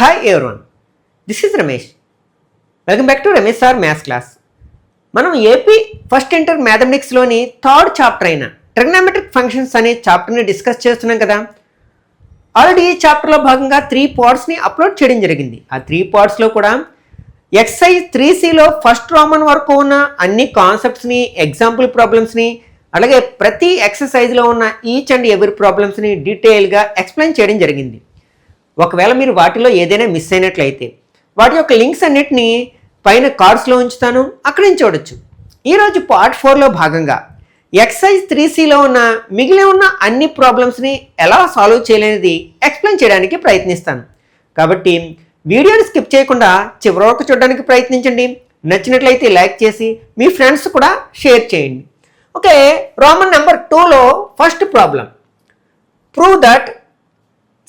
Hi everyone, this is Ramesh. Welcome back to Ramesh Sir Maths class. మనం AP first inter మ్యాథమెటిక్స్లోని third chapter అయిన trigonometric functions అనే చాప్టర్ని discuss చేస్తున్నాం కదా. ఆల్రెడీ ఈ చాప్టర్లో భాగంగా 3 పార్ట్స్ని అప్లోడ్ చేయడం జరిగింది. ఆ 3 పార్ట్స్లో కూడా ఎక్సైజ్ 3Cలో ఫస్ట్ రోమన్ వరకు ఉన్న అన్ని కాన్సెప్ట్స్ని, ఎగ్జాంపుల్ ప్రాబ్లమ్స్ని, అలాగే ప్రతి ఎక్సర్సైజ్లో ఉన్న ఈచ్ అండ్ ఎవ్రీ ప్రాబ్లమ్స్ని డీటెయిల్గా ఎక్స్ప్లెయిన్ చేయడం జరిగింది. ఒకవేళ మీరు వాటిలో ఏదైనా మిస్ అయినట్లయితే వాటి యొక్క లింక్స్ అన్నిటినీ పైన కార్డ్స్లో ఉంచుతాను, అక్కడి నుంచి చూడొచ్చు. ఈరోజు పార్ట్ 4లో భాగంగా ఎక్సైజ్ 3Cలో ఉన్న మిగిలి ఉన్న అన్ని ప్రాబ్లమ్స్ని ఎలా సాల్వ్ చేయలేనిది ఎక్స్ప్లెయిన్ చేయడానికి ప్రయత్నిస్తాను. కాబట్టి వీడియోని స్కిప్ చేయకుండా చివరి వరకు చూడడానికి ప్రయత్నించండి. నచ్చినట్లయితే లైక్ చేసి మీ ఫ్రెండ్స్ కూడా షేర్ చేయండి. ఓకే, రోమన్ నెంబర్ 2లో first problem. Prove that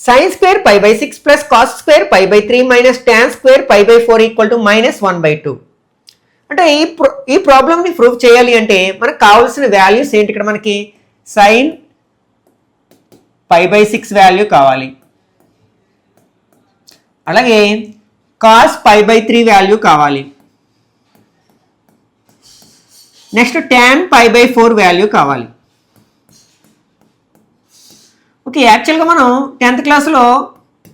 sin square pi by 6 plus cos square pi by 3 minus tan square pi by 4 equal to minus 1 by 2. అంటే ఈ ప్రాబ్లమ్ని ప్రూవ్ చేయాలి అంటే మనకు కావాల్సిన వాల్యూస్ ఏంటి? ఇక్కడ మనకి sin pi by 6 వాల్యూ కావాలి, అలాగే cos pi by 3 వాల్యూ కావాలి, next tan pi by 4 value కావాలి. ఓకే, యాక్చువల్గా మనం 10th క్లాస్లో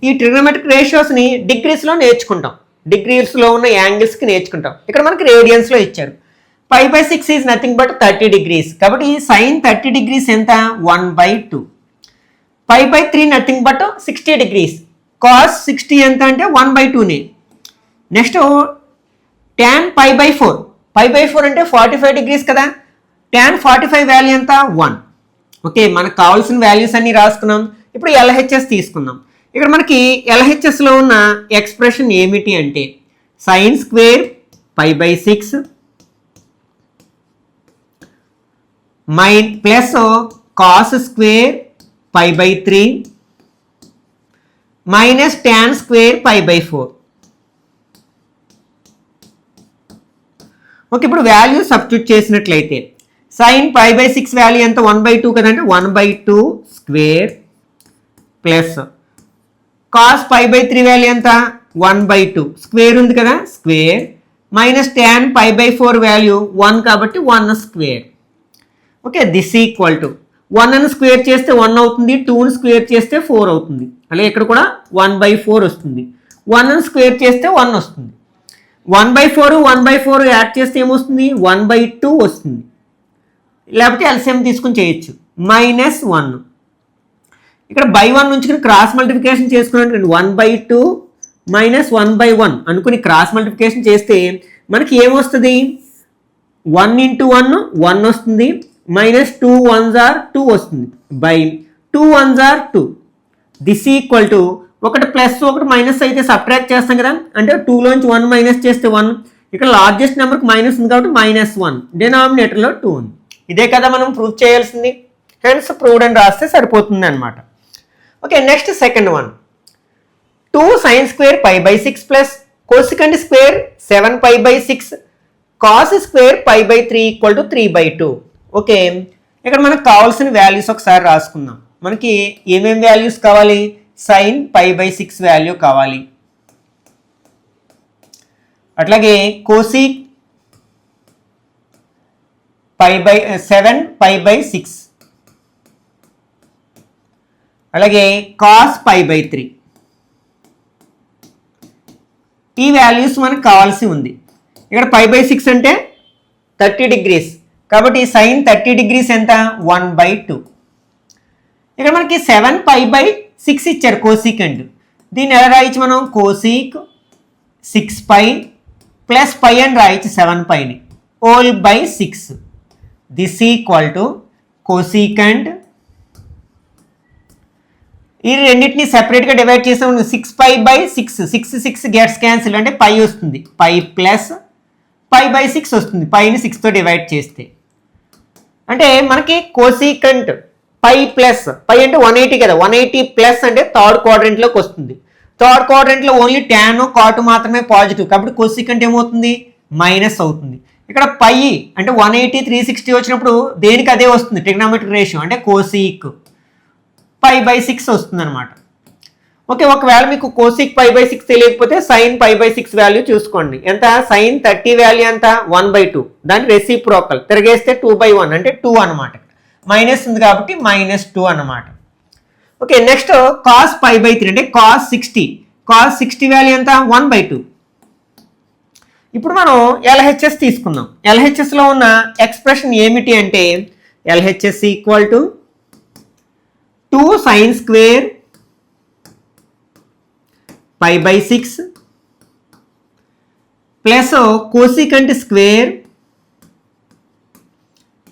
ఈ ట్రిగ్నోమెట్రిక్ రేషియోస్ని డిగ్రీస్లో నేర్చుకుంటాం, డిగ్రీస్లో ఉన్న యాంగిల్స్కి నేర్చుకుంటాం. ఇక్కడ మనకి రేడియన్స్లో ఇచ్చారు. pi by 6 is nothing but 30 degrees, కాబట్టి sin 30 డిగ్రీస్ ఎంత? 1/2. pi by 3 nothing but 60 degrees, cos 60 ఎంత అంటే 1/2నే. Next tan pi by 4, pi by 4 అంటే 45 డిగ్రీస్ కదా, tan 45 వాల్యూ ఎంత? 1. ఓకే, మనకు కావాల్సిన వాల్యూస్ అన్ని రాసుకున్నాం. ఇప్పుడు LHS తీసుకుందాం. ఇక్కడ మనకి LHSలో ఉన్న ఎక్స్ప్రెషన్ ఏమిటి అంటే sin square pi by 6 plus cos square pi by 3 minus tan square pi by 4. Okay, ఇప్పుడు వాల్యూ సబ్స్టిట్యూట్ చేసినట్లయితే sin pi by 6 వాల్యూ ఎంత? 1/2 కదంటే 1/2 square plus cos pi by 3 value ఎంత? 1/2 స్క్వేర్ ఉంది కదా, square minus tan pi by 4 value 1 కాబట్టి 1 square. Okay, this equal to 1ని square చేస్తే 1 అవుతుంది, 2ని స్క్వేర్ చేస్తే 4 అవుతుంది, అలాగే ఇక్కడ కూడా 1/4 వస్తుంది. 1ని స్క్వేర్ చేస్తే 1 వస్తుంది. 1/4 యాడ్ చేస్తే ఏమొస్తుంది? 1/2 వస్తుంది. లేకపోతే ఎల్సిఎం తీసుకుని చేయొచ్చు. -1 ఇక్కడ బై 1 ఉంచుకుని క్రాస్ మల్టిప్లికేషన్ చేసుకున్నాను. 1/2 మైనస్ 1/1 అనుకుని క్రాస్ మల్టిప్లికేషన్ చేస్తే మనకి ఏమొస్తుంది? 1 × 1 1 వస్తుంది, మైనస్ 2 1s are 2 వస్తుంది, by 2 1s are 2. This equal to ఒకటి ప్లస్ ఒకటి మైనస్ అయితే సబ్ట్రాక్ట్ చేస్తాం కదా, అంటే 2లోంచి 1 మైనస్ చేస్తే 1. ఇక్కడ లార్జెస్ట్ నెంబర్కి మైనస్ ఉంది కాబట్టి -1, డినామినేటర్లో 2 ఉంది. ఇదే కదా మనం ప్రూవ్ చేయాల్సింది. హెన్స్ ప్రూవ్డ్ అని రాస్తే సరిపోతుంది అనమాట. Okay, next second one. 2 sin square pi by 6 plus cosecant square 7 pi by 6 cos square pi by 3 equal to 3/2. Okay, ఇక్కడ మనకు కావాల్సిన వాల్యూస్ ఒకసారి రాసుకుందాం. మనకి ఏమేమి వాల్యూస్ కావాలి? sin pi by 6 వాల్యూ కావాలి, అట్లాగే కోసిక్ 7 pi by 6, అలాగే cos pi by 3. ఈ వాల్యూస్ మనకు కావాల్సి ఉంది. ఇక్కడ pi by 6 అంటే 30 డిగ్రీస్, కాబట్టి sin 30 డిగ్రీస్ ఎంత? 1/2. ఇక్కడ మనకి 7 pi by 6 ఇచ్చారు కోసికండ్. దీన్ని ఎలా రాయొచ్చు మనం? కోసిక్ 6 pi ప్లస్ పై అని రాయొచ్చు, 7 పైని whole by 6. This equal to cosecant, ఈ రెండింటిని సెపరేట్గా డివైడ్ చేసాం. 6 pi by 6, 6 గెట్స్ క్యాన్సిల్ అంటే పై వస్తుంది, పై ప్లస్ pi by 6 వస్తుంది, పైని 6తో డివైడ్ చేస్తే. అంటే మనకి కోసికంట్ పై ప్లస్ పై అంటే 180 కదా, 180 ప్లస్ అంటే థర్డ్ క్వాడ్రంట్లోకి వస్తుంది. థర్డ్ క్వాడ్రంట్లో ఓన్లీ tan cot మాత్రమే పాజిటివ్, కాబట్టి కోసికంట్ ఏమవుతుంది? మైనస్ అవుతుంది. ఇక్కడ పై అంటే 180 360 వచ్చినప్పుడు దేనికి అదే వస్తుంది, ట్రిగ్నోమెట్రిక్ రేషియో అంటే కోసిక్ pi by 6 వస్తుంది అనమాట. ఓకే, ఒకవేళ మీకు కోసిక్ పై బై 6 తెలియకపోతే సైన్ పై బై 6 వాల్యూ చూసుకోండి. ఎంత? సైన్ 30 వాల్యూ ఎంత? 1/2. దాని రెసిప్రోకల్ తిరగేస్తే 2/1 అంటే 2 అనమాట. మైనస్ ఉంది కాబట్టి -2 అనమాట. Okay, next cos pi by 3 అంటే కాస్ 60 వాల్యూ ఎంత? 1/2. ఇప్పుడు మనం LHS తీసుకుందాం. LHSలో ఉన్న ఎక్స్ప్రెషన్ ఏమిటి అంటే LHS equal to 2 sine square pi by 6 plus cosecant square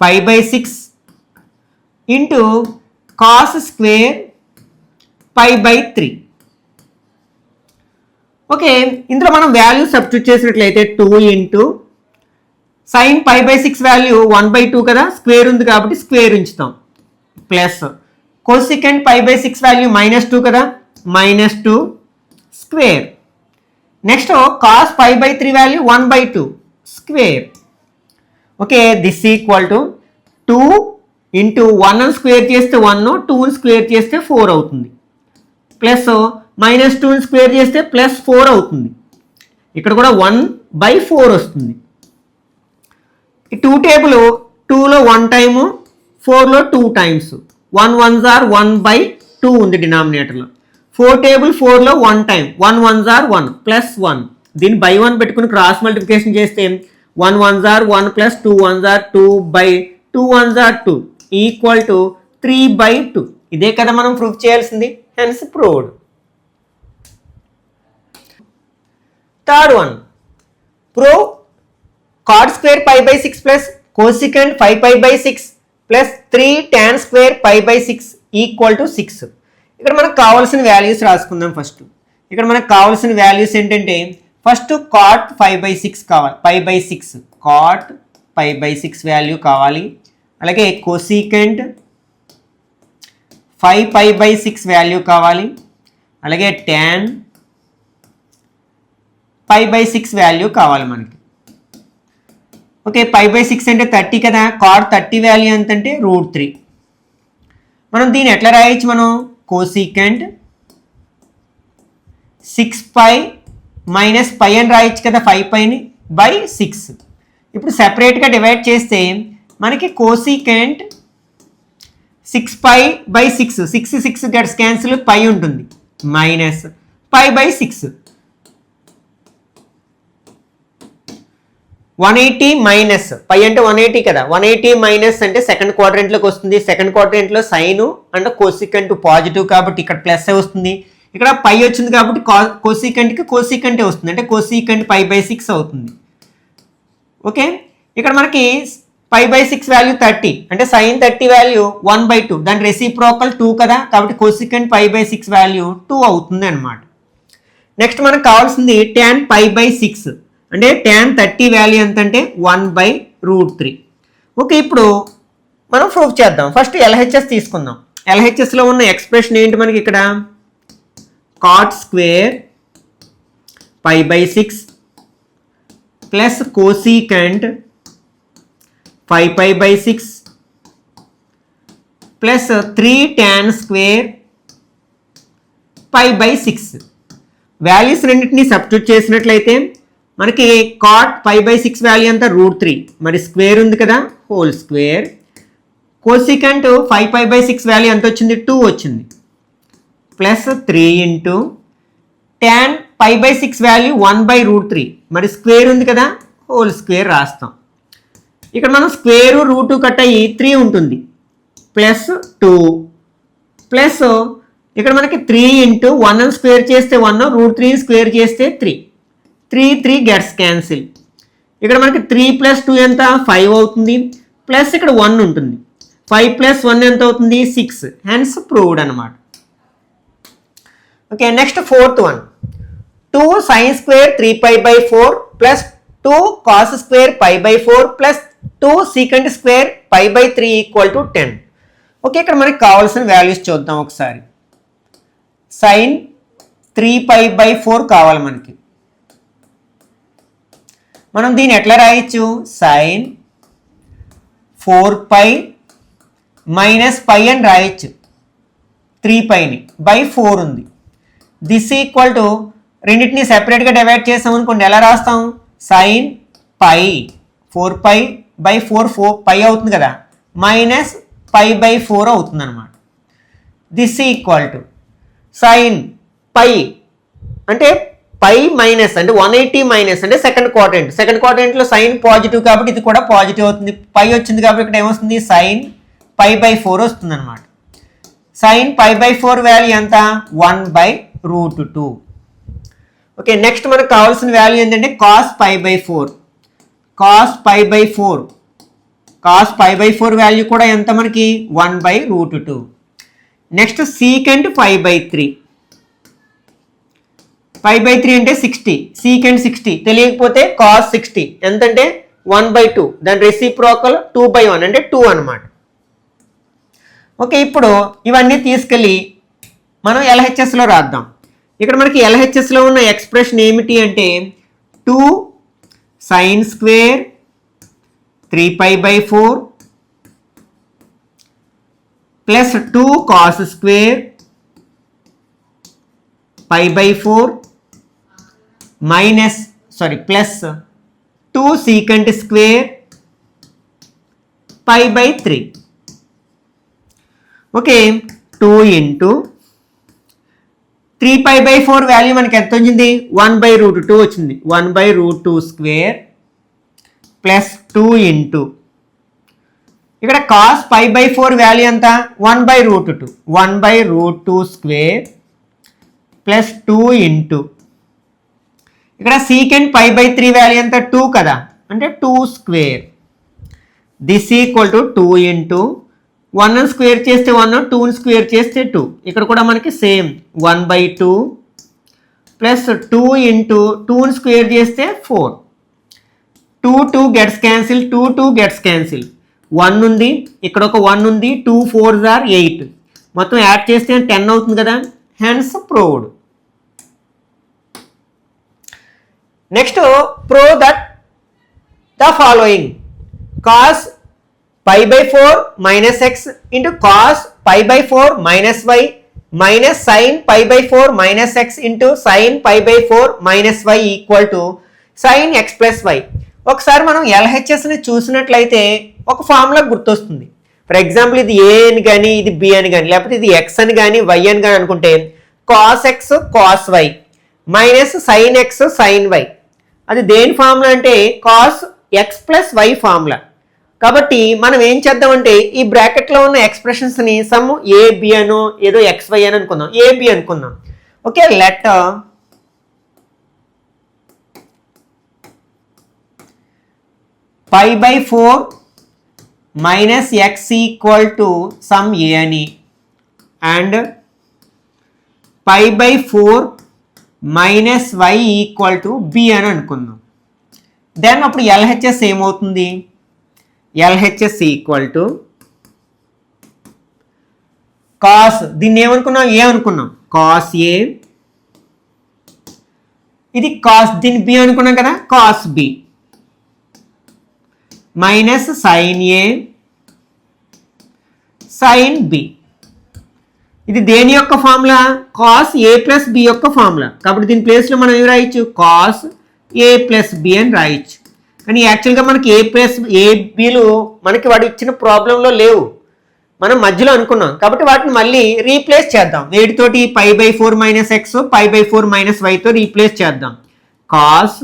pi by 6 into cos square pi by 3. Okay, ఇందులో మనం వాల్యూ సబ్స్టిట్యూట్ చేసినట్లయితే 2 into sine pi by 6 value 1/2 కదా, స్క్వేర్ ఉంది కాబట్టి స్క్వేర్ ఉంచుతాం, plus cosecant pi by 6 value -2 కదా, -2 square. Next cos pi by 3 value 1/2 square. Okay, this equal to 2 into 1 square చేస్తే 1, 2 square చేస్తే 4 అవుతుంది, ప్లస్ -2 స్క్వేర్ చేస్తే +4 అవుతుంది. ఇక్కడ కూడా 1/4 వస్తుంది. ఈ 2 టేబుల్ 2లో 1 టైము, 4లో 2 టైమ్స్, 1 1s are 1/2 ఉంది డినామినేటర్లో. 4 టేబుల్ 4లో 1 టైం, 1 1s are 1 +1. దీన్ని బై 1 పెట్టుకుని క్రాస్ మల్టిప్లికేషన్ చేస్తే 1 1s are 1 + 2 1s are 2 1s are 2 equal to 3/2. ఇదే కదా మనం ప్రూఫ్ చేయాల్సింది. Hence proved. Third one, prove cot square pi by 6 plus cosecant 5 pi by 6 plus 3 tan square pi by 6 equal to 6. ఇక్కడ మనకు కావాల్సిన values రాసుకుందాం. First ఇక్కడ మనకు కావాల్సిన వాల్యూస్ ఏంటంటే ఫస్ట్ cot 5 by 6 కావాలి, pi by 6 cot pi by 6 value కావాలి. అలాగే cosecant 5 pi by 6 వాల్యూ కావాలి. అలాగే tan pi by 6 వాల్యూ కావాలి మనకి. ఓకే, pi by 6 అంటే 30 కదా, cot 30 వాల్యూ ఎంత అంటే √3. మనం దీన్ని ఎట్లా రాయొచ్చు? మనం కోసికెంట్ 6π మైనస్ π అని రాయొచ్చు కదా, 5πని బై 6. ఇప్పుడు సెపరేట్గా డివైడ్ చేస్తే మనకి కోసికెంట్ 6π బై 6, 6 గెట్స్ క్యాన్సిల్, π ఉంటుంది, మైనస్ π బై 6. 180 మైనస్ పై అంటే 180 కదా, 180 మైనస్ అంటే సెకండ్ క్వాడ్రంట్లోకి వస్తుంది. సెకండ్ క్వాడ్రంట్లో సైన్ అండ్ కోసికెంట్ పాజిటివ్ కాబట్టి ఇక్కడ ప్లస్ వస్తుంది. ఇక్కడ పై వచ్చింది కాబట్టి కోసికెంటే వస్తుంది, అంటే కోసికెంట్ π బై 6 అవుతుంది. ఓకే, ఇక్కడ మనకి π బై 6 వాల్యూ 30 అంటే సైన్ 30 వాల్యూ 1/2, దాని రెసిప్రోకల్ 2 కదా, కాబట్టి కోసికెంట్ π బై 6 వాల్యూ 2 అవుతుంది అనమాట. నెక్స్ట్ మనకు కావాల్సింది tan π బై 6 అంటే tan 30 వాల్యూ ఎంత అంటే 1/√3. ఓకే, ఇప్పుడు మనం ప్రూఫ్ చేద్దాం. ఫస్ట్ LHS తీసుకుందాం. LHSలో ఉన్న ఎక్స్ప్రెషన్ ఏంటి మనకి? ఇక్కడ cot square π by 6 plus cosecant 5π by 6 plus 3 tan square π by 6. Values రెండింటిని సబ్స్టిట్యూట్ చేసినట్లయితే మనకి cot π బై 6 వాల్యూ అంతా √3, మరి స్క్వేర్ ఉంది కదా, whole square. Cosecant 5π by 6 value ఎంత వచ్చింది? 2 వచ్చింది, plus 3 into tan π by 6 value 1/√3, మరి స్క్వేర్ ఉంది కదా, హోల్ స్క్వేర్ రాస్తాం. ఇక్కడ మనం స్క్వేర్ √2 కట్ అయ్యి 3 ఉంటుంది, ప్లస్ 2 ప్లస్ ఇక్కడ మనకి 3 ఇంటూ 1 స్క్వేర్ చేస్తే 1, √3 స్క్వేర్ చేస్తే 3, 3 గెట్స్ క్యాన్సిల్. ఇక్కడ మనకి 3 + 2 ఎంత? 5 అవుతుంది, ప్లస్ ఇక్కడ 1 ఉంటుంది, 5 + 1 ఎంత అవుతుంది? 6. హెన్స్ ప్రూవ్డ్ అనమాట. Okay, next fourth one, 2 sin square 3π by 4 plus 2 cos square π by 4 plus 2 secant square π by 3 equal to 10. Okay, ఇక్కడ మనకి కావాల్సిన వాల్యూస్ చూద్దాం ఒకసారి. sin 3π బై 4 కావాలి మనకి. మనం దీన్ని ఎట్లా రాయొచ్చు? sin 4π మైనస్ π అని రాయొచ్చు, 3πని బై 4 ఉంది. దిస్ ఈక్వల్ టు రెండింటిని సెపరేట్గా డివైడ్ చేసాం అనుకోండి, ఎలా రాస్తాం? సైన్ పై 4π/4 పై అవుతుంది కదా, మైనస్ π/4 అవుతుంది అనమాట. This equal to sine pi అంటే పై మైనస్ అంటే 180 మైనస్ అంటే సెకండ్ క్వాడ్రంట్లో సైన్ పాజిటివ్ కాబట్టి ఇది కూడా పాజిటివ్ అవుతుంది. పై వచ్చింది కాబట్టి ఇక్కడ ఏమొస్తుంది? సైన్ π/4 వస్తుంది అనమాట. సైన్ π/4 వాల్యూ ఎంత? 1/√2. ఓకే, నెక్స్ట్ మనకు కావాల్సిన వాల్యూ ఏంటంటే కాస్ π/4. కాస్ π/4 వాల్యూ కూడా ఎంత మనకి? 1/√2. Next secant π/3. π/3 అంటే 60, సీకెంట్ 60 తెలియకపోతే కాస్ 60 ఎంతంటే 1/2, దాని రెసిప్రోకల్ 2/1 అంటే 2 అనమాట. ఓకే, ఇప్పుడు ఇవన్నీ తీసుకెళ్ళి మనం LHSలో రాద్దాం. ఇక్కడ మనకి LHSలో ఉన్న ఎక్స్ప్రెషన్ ఏమిటి అంటే 2 sin square 3π/4 plus 2 cos square π/4 plus 2 secant square π/3. Okay, 2 into 3π/4 value మనకి ఎంత వచ్చింది? 1/√2 వచ్చింది. 1/√2 స్క్వేర్ ప్లస్ 2 ఇంటూ ఇక్కడ కాస్ π/4 వాల్యూ ఎంత? 1/√2. 1/√2 స్క్వేర్ ప్లస్ 2 ఇంటూ ఇక్కడ సీకెంట్ π/3 వాల్యూ ఎంత? 2 కదా, అంటే 2 square. This equal to 2 into 1 square చేస్తే 1, 2 స్క్వేర్ చేస్తే 2. ఇక్కడ కూడా మనకి సేమ్ 1/2 ప్లస్ 2 ఇంటూ 2 స్క్వేర్ చేస్తే 4. 2 గెట్స్ క్యాన్సిల్, 2 గెట్స్ క్యాన్సిల్. 1 ఉంది, ఇక్కడ ఒక 1 ఉంది, 2 4s are 8, మొత్తం యాడ్ చేస్తే 10 అవుతుంది కదా, hence proved. Next prove that the following cos π/4 minus x into cos π/4 minus y minus sin π/4 minus x into sin π/4 minus y equal to sin x plus y. ఒకసారి మనం LHSని చూసినట్లయితే ఒక formula గుర్తొస్తుంది. For example ఇది ఏ అని కానీ ఇది B అని కానీ లేకపోతే ఇది ఎక్స్ అని కానీ వై అని కానీ అనుకుంటే cos x cos y minus sine x sine y. అది దేని ఫార్ములా అంటే cos x plus y formula. కాబట్టి మనం ఏం చేద్దామంటే ఈ బ్రాకెట్లో ఉన్న ఎక్స్ప్రెషన్స్ని సమ్ ఏబి అనో ఏదో ఎక్స్ వై అని అనుకుందాం, ఏబి అనుకుందాం. Okay, let π/4 minus x equal to some A అని and π/4 minus y equal to B అని అనుకుందాం. దెన్ అప్పుడు LHS ఏమవుతుంది? LHS ఈక్వల్ టు కాస్, దీన్ని ఏమనుకున్నాం? ఏ అనుకున్నాం, కాస్ ఏ. ఇది కాస్, దీన్ని బి అనుకున్నాం కదా, cos b minus sine a sine b. ఇది దేని యొక్క formula? Cos a plus b యొక్క ఫార్ములా. కాబట్టి దీని ప్లేస్లో మనం ఏం రాయొచ్చు? కాస్ ఏ ప్లస్ బి అని రాయొచ్చు. కానీ యాక్చువల్గా మనకి ఏ ప్లస్ ఏ బిలు మనకి వాడు ఇచ్చిన ప్రాబ్లంలో లేవు, మనం మధ్యలో అనుకున్నాం. కాబట్టి వాటిని మళ్ళీ రీప్లేస్ చేద్దాం. వేటితోటి? π/4 మైనస్ ఎక్స్ π/4 మైనస్ వైతో రీప్లేస్ చేద్దాం. కాస్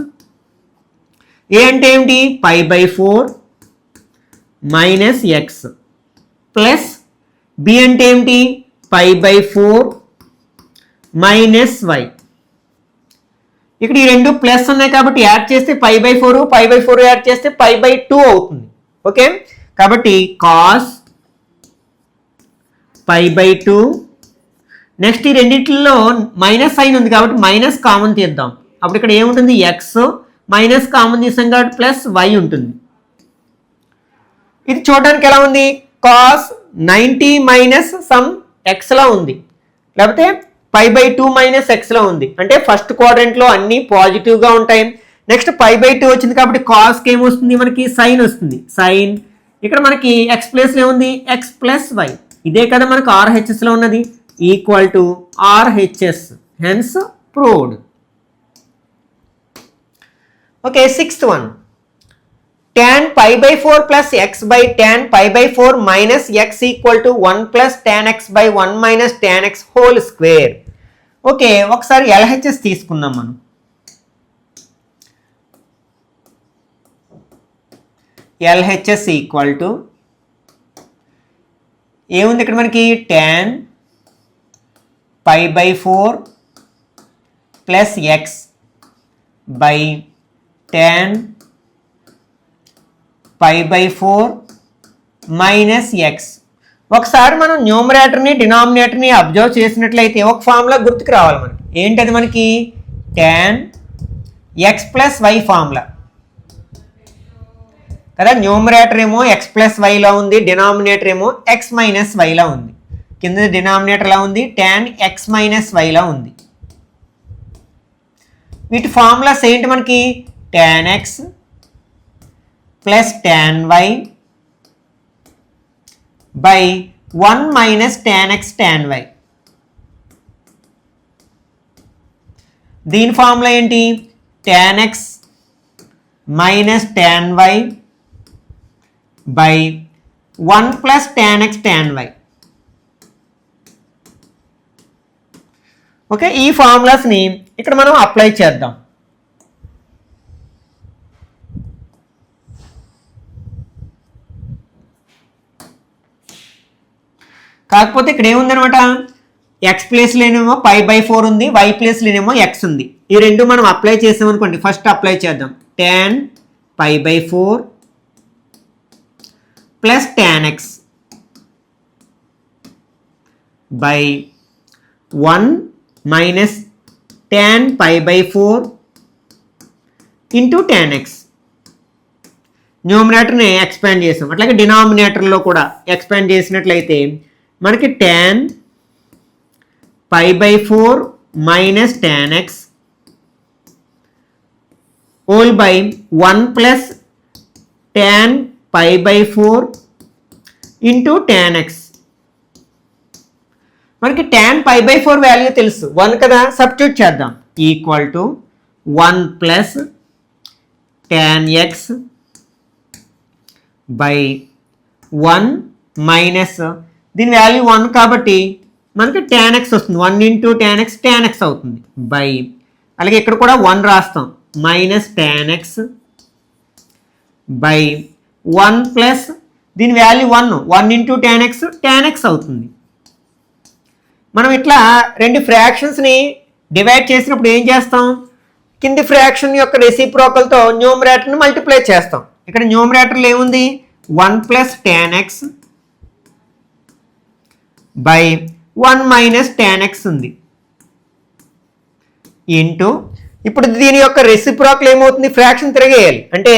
ఏ అంటే ఏమిటి? π/4 మైనస్ ఎక్స్ ప్లస్ బి అంటే ఏమిటి? π/4 మైనస్ వై. ఇక్కడ ఈ రెండు ప్లస్ ఉన్నాయి కాబట్టి యాడ్ చేస్తే π/4 యాడ్ చేస్తే π/2 అవుతుంది. ఓకే, కాబట్టి కాస్ π/2. నెక్స్ట్ ఈ రెండింటిలో మైనస్ సైన్ ఉంది కాబట్టి మైనస్ కామన్ తీద్దాం. అప్పుడు ఇక్కడ ఏముంటుంది? ఎక్స్ మైనస్ కామన్ తీసాం కాబట్టి ప్లస్ వై ఉంటుంది. ఇది చూడడానికి ఎలా ఉంది? కాస్ 90 మైనస్ సమ్ ఎక్స్లా ఉంది, లేకపోతే π/2 మైనస్ ఎక్స్లో ఉంది. అంటే ఫస్ట్ క్వాడ్రంట్లో అన్నీ పాజిటివ్గా ఉంటాయి. నెక్స్ట్ π/2 వచ్చింది కాబట్టి కాస్కి ఏమొస్తుంది? మనకి సైన్ వస్తుంది. సైన్ ఇక్కడ మనకి ఎక్స్ ప్లేస్లో ఏముంది? X plus y. ఇదే కదా మనకు RHSలో ఉన్నది, equal to RHS. hence proved. Okay, sixth one. Tan pi by 4 plus x by tan pi by 4 minus x equal to 1 plus tan x by 1 minus tan x whole square. Okay, ఒకసారి LHS తీసుకుందాం మనం. LHS equal to ఏముంది ఇక్కడ మనకి tan pi by 4 plus x by tan pi by 4 minus X. ఒకసారి మనం న్యూమరేటర్ని డినామినేటర్ని observe చేసినట్లయితే ఒక ఫార్ములా గుర్తుకు రావాలి మనకి. ఏంటది మనకి? tan x plus y formula కదా. న్యూమరేటర్ ఏమో ఎక్స్ ప్లస్ వైలా ఉంది, డినామినేటర్ ఏమో ఎక్స్ మైనస్ వైలా ఉంది. కింద డినామినేటర్ ఎలా ఉంది? tan ఎక్స్ మైనస్ వైలా ఉంది. వీటి ఫార్ములాస్ ఏంటి మనకి? tan x plus tan y by 1 minus tan x tan y. దీని ఫార్ములా ఏంటి? tan x minus tan y by 1 plus tan x tan y. Okay, ఈ ఫార్ములాస్ని ఇక్కడ మనం అప్లై చేద్దాం. కాకపోతే ఇక్కడ ఏముందనమాట, ఎక్స్ ప్లేస్లోనేమో పై బై 4 ఉంది, వై ప్లేస్లోనేమో ఎక్స్ ఉంది. ఈ రెండు మనం అప్లై చేసామనుకోండి. ఫస్ట్ అప్లై చేద్దాం. tan pi by 4 plus tan x by 1 minus tan pi by 4 into tan x. న్యూమరేటర్ని ఎక్స్పాండ్ చేసాం. అట్లాగే డినామినేటర్లో కూడా ఎక్స్పాండ్ చేసినట్లయితే మనకి tan pi by 4 minus tan x whole by 1 plus tan pi by 4 into tan x. మనకి tan pi by 4 value తెలుసు, 1 కదా, సబ్స్టిట్యూట్ చేద్దాం. Equal to 1 plus tan x by 1 minus దీని వాల్యూ 1 కాబట్టి మనకి tan x వస్తుంది. 1 into tan x tan x అవుతుంది by, అలాగే ఇక్కడ కూడా 1 రాస్తాం, minus tan x by 1 plus దీని వాల్యూ 1 ఇంటూ tan x అవుతుంది. మనం ఇట్లా రెండు ఫ్రాక్షన్స్ని డివైడ్ చేసినప్పుడు ఏం చేస్తాం? కింది ఫ్రాక్షన్ యొక్క రెసిప్రోకల్తో న్యూమరేటర్ని మల్టిప్లై చేస్తాం. ఇక్కడ న్యూమరేటర్లో ఏముంది? 1 plus tan x by 1 minus tan x ఉంది ఇంటూ, ఇప్పుడు దీని యొక్క రెసిప్రోకల్ ఏమవుతుంది? ఫ్రాక్షన్ తిరగేయాలి. అంటే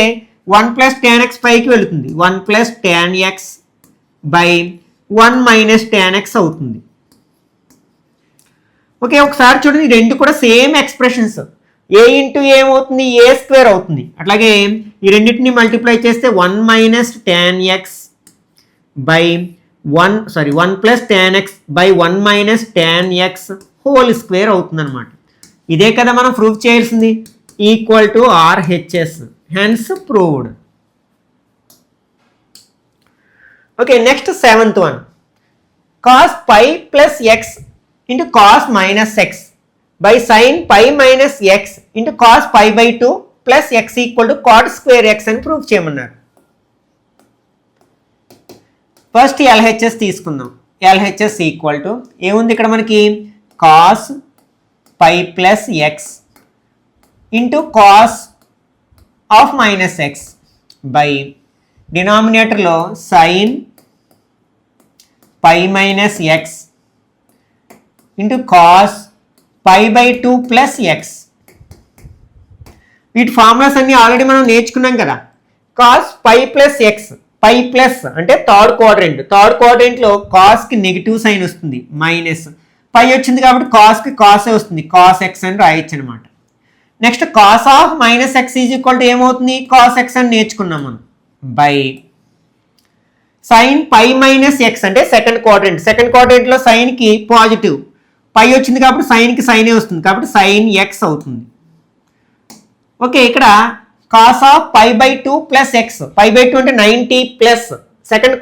1 ప్లస్ tan x పైకి వెళుతుంది, 1 plus tan x by 1 minus tan x అవుతుంది. ఓకే, ఒకసారి చూడండి, రెండు కూడా సేమ్ ఎక్స్ప్రెషన్స్. ఏ ఇంటూ ఏమవుతుంది? ఏ స్క్వేర్ అవుతుంది. అట్లాగే ఈ రెండింటిని మల్టిప్లై చేస్తే 1 minus tan x by 1 plus tan x by 1 minus tan x whole square అవుతుంది అనమాట. ఇదే కదా మనం ప్రూవ్ చేయాల్సింది. Equal to RHS, hence proved. Okay, next seventh one. cos pi plus x into cos minus x by sine pi minus x into cos pi by 2 plus x equal to cot square x అని prove చేయమన్నారు. First LHS తీసుకుందాం. LHS equal to ఏముంది ఇక్కడ మనకి? Cos pi plus x into cos of minus x by డినామినేటర్లో sine pi minus x into cos pi by 2 plus x. వీటి formulas అన్ని already మనం నేర్చుకున్నాం కదా. Cos pi plus x, pi plus అంటే థర్డ్ క్వాడ్రెంట్లో కాస్కి నెగిటివ్ సైన్ వస్తుంది, మైనస్ పై వచ్చింది కాబట్టి కాస్కి కాసే వస్తుంది, కాస్ ఎక్స్ అని రాయొచ్చు అనమాట. Next cos of minus x is equal to ఏమవుతుంది? కాస్ ఎక్స్ అని నేర్చుకున్నాం మనం by sine pi minus x అంటే సెకండ్ క్వాడ్రెంట్లో సైన్కి పాజిటివ్, పై వచ్చింది కాబట్టి సైన్కి సైనే వస్తుంది కాబట్టి సైన్ ఎక్స్ అవుతుంది. ఓకే, ఇక్కడ కాస్ ఆఫ్ π/2 ప్లస్ ఎక్స్, π/2 అంటే 90 ప్లస్ సెకండ్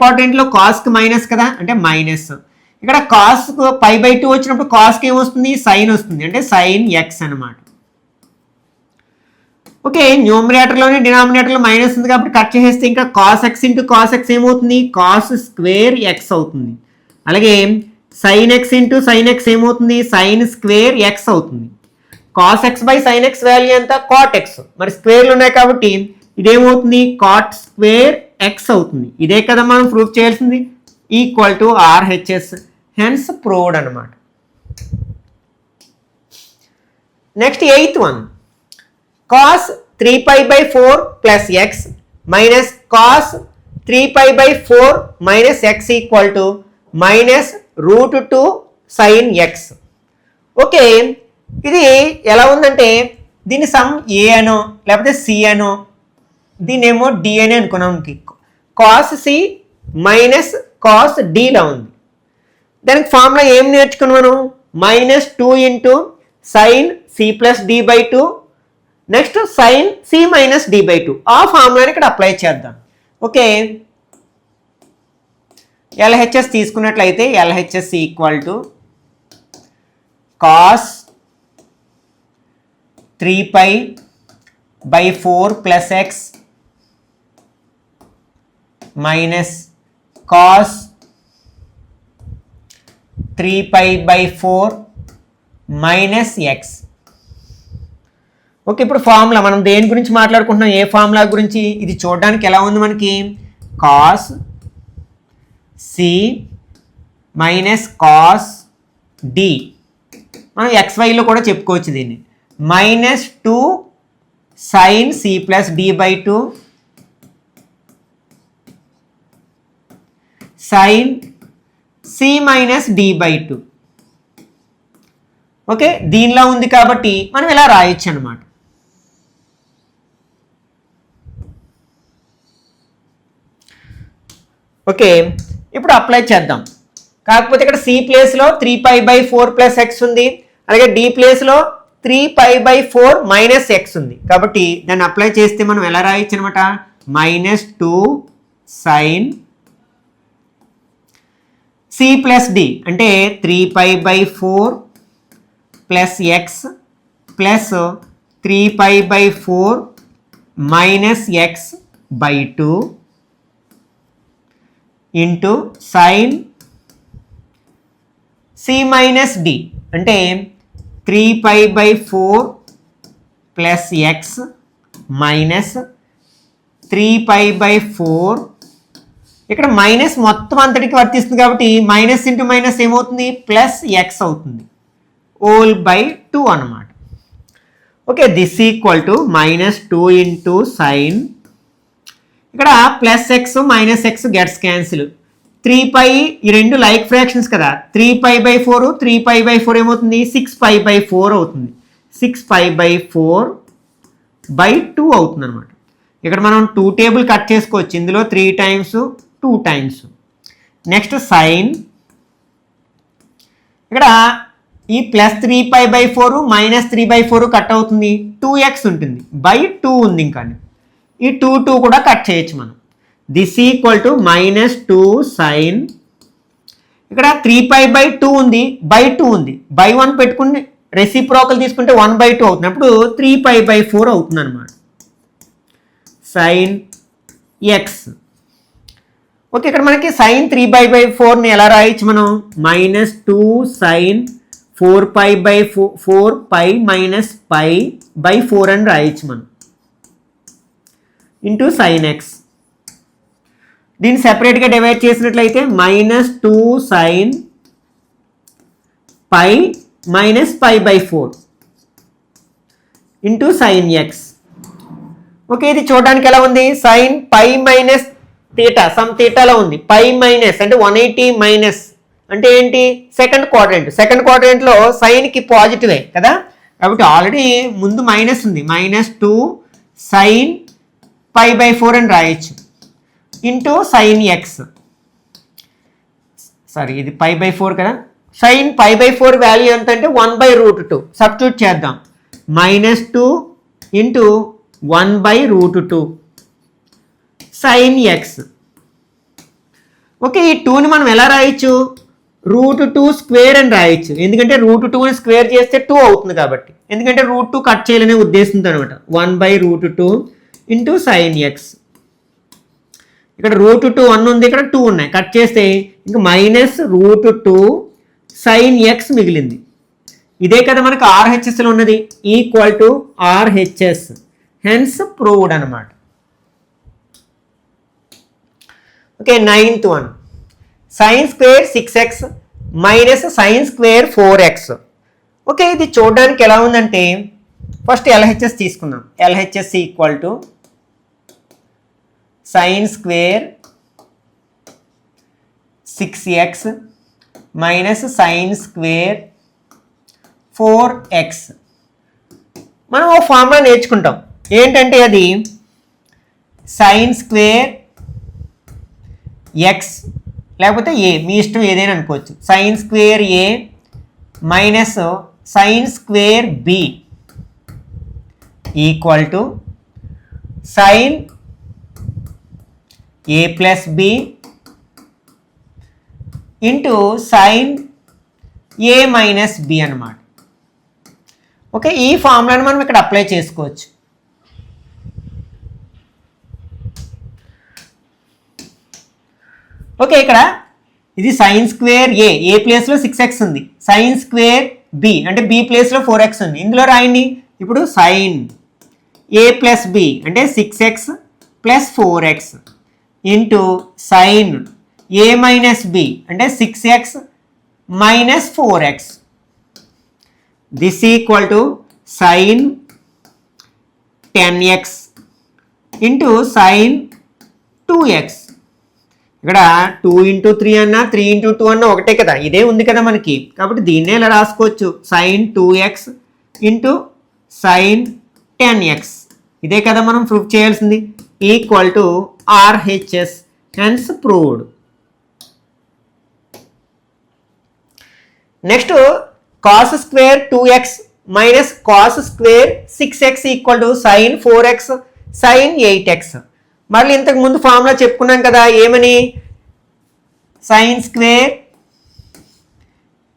క్వాడ్రెంట్లో కాస్కి మైనస్ కదా అంటే మైనస్. ఇక్కడ కాస్కు π/2 వచ్చినప్పుడు కాస్కి ఏమొస్తుంది సైన్ వస్తుంది అంటే సైన్ ఎక్స్ అనమాట. ఓకే, న్యూమరేటర్లోనే డినామినేటర్లో మైనస్ ఉంది కాబట్టి కట్ చేసేస్తే ఇంకా cos x into cos X ఏమవుతుంది కాస్ స్క్వేర్ ఎక్స్ అవుతుంది. అలాగే sign x into sine X ఏమవుతుంది సైన్ స్క్వేర్ ఎక్స్ అవుతుంది. Cos x by sine X value ఎంత కాట్ ఎక్స్, మరి స్క్వేర్లు ఉన్నాయి కాబట్టి ఇదేమవుతుంది కాట్ స్క్వేర్ ఎక్స్ అవుతుంది. ఇదే కదా మనం ప్రూఫ్ చేయాల్సింది, equal to RHS, hence proved అనమాట. Next 8th one, cos 3π/4 plus x minus cos 3π/4 minus x equal to minus √2 sin x. Okay, ఇది ఎలా ఉందంటే దీని సమ్ ఏ అనో లేకపోతే సి అనో దీనేమో డి అని అనుకున్నాం. కాస్ సి మైనస్ కాస్ డిలా ఉంది. దానికి ఫార్ములా ఏం నేర్చుకున్నాం మనం -2 ఇంటూ సైన్ సి ప్లస్ డి/2 నెక్స్ట్ సైన్ సి మైనస్ డి/2 ఆ ఫార్ములాని ఇక్కడ అప్లై చేద్దాం. ఓకే, ఎల్హెచ్ఎస్ తీసుకున్నట్లయితే LHS equal to cos 3π/4 plus x minus cos 3π/4 minus x. Okay, ఇప్పుడు ఫార్ములా మనం దేని గురించి మాట్లాడుకుంటున్నాం, ఏ ఫార్ములా గురించి, ఇది చూడడానికి ఎలా ఉంది మనకి cos C minus cos D, మనం XYలో కూడా చెప్పుకోవచ్చు దీన్ని, -2 సైన్ సి ప్లస్ డి/2 సైన్ సి మైనస్ డి/2. ఓకే, దీనిలో ఉంది కాబట్టి మనం ఇలా రాయొచ్చు అనమాట. ఓకే, ఇప్పుడు అప్లై చేద్దాం. కాకపోతే ఇక్కడ సి ప్లేస్లో 3π/4 ప్లస్ ఎక్స్ ఉంది, అలాగే డి ప్లేస్లో 3π/4 మైనస్ ఎక్స్ ఉంది కాబట్టి దాన్ని అప్లై చేస్తే మనం ఎలా రాయొచ్చు అనమాట -2 సైన్ సి ప్లస్ డి అంటే 3π/4 plus x plus 3π/4 minus x/2 into sine C minus D అంటే 3π/4 ప్లస్ ఎక్స్ మైనస్ 3π/4 ఇక్కడ మైనస్ మొత్తం అంతటికి వర్తిస్తుంది కాబట్టి మైనస్ ఇంటూ మైనస్ ఏమవుతుంది ప్లస్ ఎక్స్ అవుతుంది /2 అన్నమాట. Okay, this equal to -2 into sine, ఇక్కడ plus x minus x gets cancel, 3π ఈ రెండు లైక్ ఫ్రాక్షన్స్ కదా, 3π/4 3π/4 ఏమవుతుంది 6π/4 అవుతుంది, 6π/4/2 అవుతుంది అనమాట. ఇక్కడ మనం 2 టేబుల్ కట్ చేసుకోవచ్చు, ఇందులో 3 టైమ్స్ 2 టైమ్స్. నెక్స్ట్ సైన్, ఇక్కడ ఈ ప్లస్ 3π/4 మైనస్ 3/4 కట్ అవుతుంది, 2x ఉంటుంది, /2 ఉంది, ఇంకా ఈ 2 కూడా కట్ చేయొచ్చు మనం. దిస్ ఈక్వల్ టు -2 సైన్, ఇక్కడ 3π/2 ఉంది, /2 ఉంది, /1 పెట్టుకుని రెసిప్రోకల్ తీసుకుంటే 1/2 అవుతుంది, అప్పుడు 3π/4 అవుతుంది అనమాట సైన్ ఎక్స్. ఓకే, ఇక్కడ మనకి సైన్ 3π/4ని ఎలా రాయొచ్చు మనం -2 సైన్ 4π/4 π మైనస్ π/4 అని రాయొచ్చు మనం ఇంటూ సైన్ ఎక్స్. దీన్ని సెపరేట్గా డివైడ్ చేసినట్లయితే -2 sine π minus π/4 into sine x. Okay, ఇది చూడడానికి ఎలా ఉంది సైన్ π మైనస్ థీటా, సమ్ థీటాలో ఉంది, π మైనస్ అంటే 180 మైనస్ అంటే ఏంటి సెకండ్ క్వాడ్రెంట్లో సైన్కి పాజిటివే కదా కాబట్టి ఆల్రెడీ ముందు మైనస్ ఉంది, -2 సైన్ π/4 అని రాయొచ్చు ఇంటూ సైన్ ఎక్స్. సారీ, ఇది π/4 కదా, సైన్ π/4 వాల్యూ ఎంత అంటే 1/√2 సబ్స్టిట్యూట్ చేద్దాం. -2 ఇంటూ 1/√2 సైన్ ఎక్స్. ఓకే, ఈ 2ని మనం ఎలా రాయొచ్చు? √2 స్క్వేర్ అని రాయొచ్చు. ఎందుకంటే √2ని స్క్వేర్ చేస్తే 2 అవుతుంది కాబట్టి. ఎందుకంటే √2 కట్ చేయాలనే ఉద్దేశంతో అనమాట. 1/√2 ఇంటూ సైన్ ఎక్స్. ఇక్కడ √2 1 ఉంది, ఇక్కడ 2 ఉన్నాయి. కట్ చేస్తే ఇంకా -√2 సైన్ ఎక్స్ మిగిలింది. ఇదే కదా మనకు RHSలో ఉన్నది, equal to RHS. Hence proved అనమాట. Okay, 9th one. Sine square 6x minus sine square 4x. Okay, ఇది చూడడానికి ఎలా ఉందంటే ఫస్ట్ LHS తీసుకుందాం. LHS equal to sine square 6x minus sine square 4x. మనం ఓ ఫార్ములా నేర్చుకుంటాం. ఏంటంటే అది సైన్ స్క్వేర్ ఎక్స్ లేకపోతే ఏ, మీ ఇష్టం ఏదైనా అనుకోవచ్చు. Sine square A minus sine square B equal to sine A plus B into sine A minus b అన్నమాట. Okay, ఈ ఫార్ములాని మనం ఇక్కడ అప్లై చేసుకోవచ్చు. ఓకే, ఇక్కడ ఇది సైన్ స్క్వేర్ ఏ ప్లేస్లో 6x ఉంది. సైన్ స్క్వేర్ బి అంటే బి ప్లేస్లో 4x ఉంది. ఇందులో రాయండి. ఇప్పుడు సైన్ ఏ ప్లస్ బి అంటే 6x plus 4x into sine ఏ మైనస్ బి అంటే 6x minus 4x. This equal to sine 10x into sine 2x. ఇక్కడ 2 × 3 అన్నా 3 × 2 అన్నా ఒకటే కదా, ఇదే ఉంది కదా మనకి. కాబట్టి దీన్నే ఇలా రాసుకోవచ్చు. Sine 2x into sine 10x. ఇదే కదా మనం ప్రూఫ్ చేయాల్సింది. Equal to RHS. Hence proved. Next cos square 2x minus cos square 6x equal to sine 4x sine 8x. మళ్ళీ ఇంతకు ముందు ఫార్ములా చెప్పుకున్నాం కదా, ఏమని? Sine square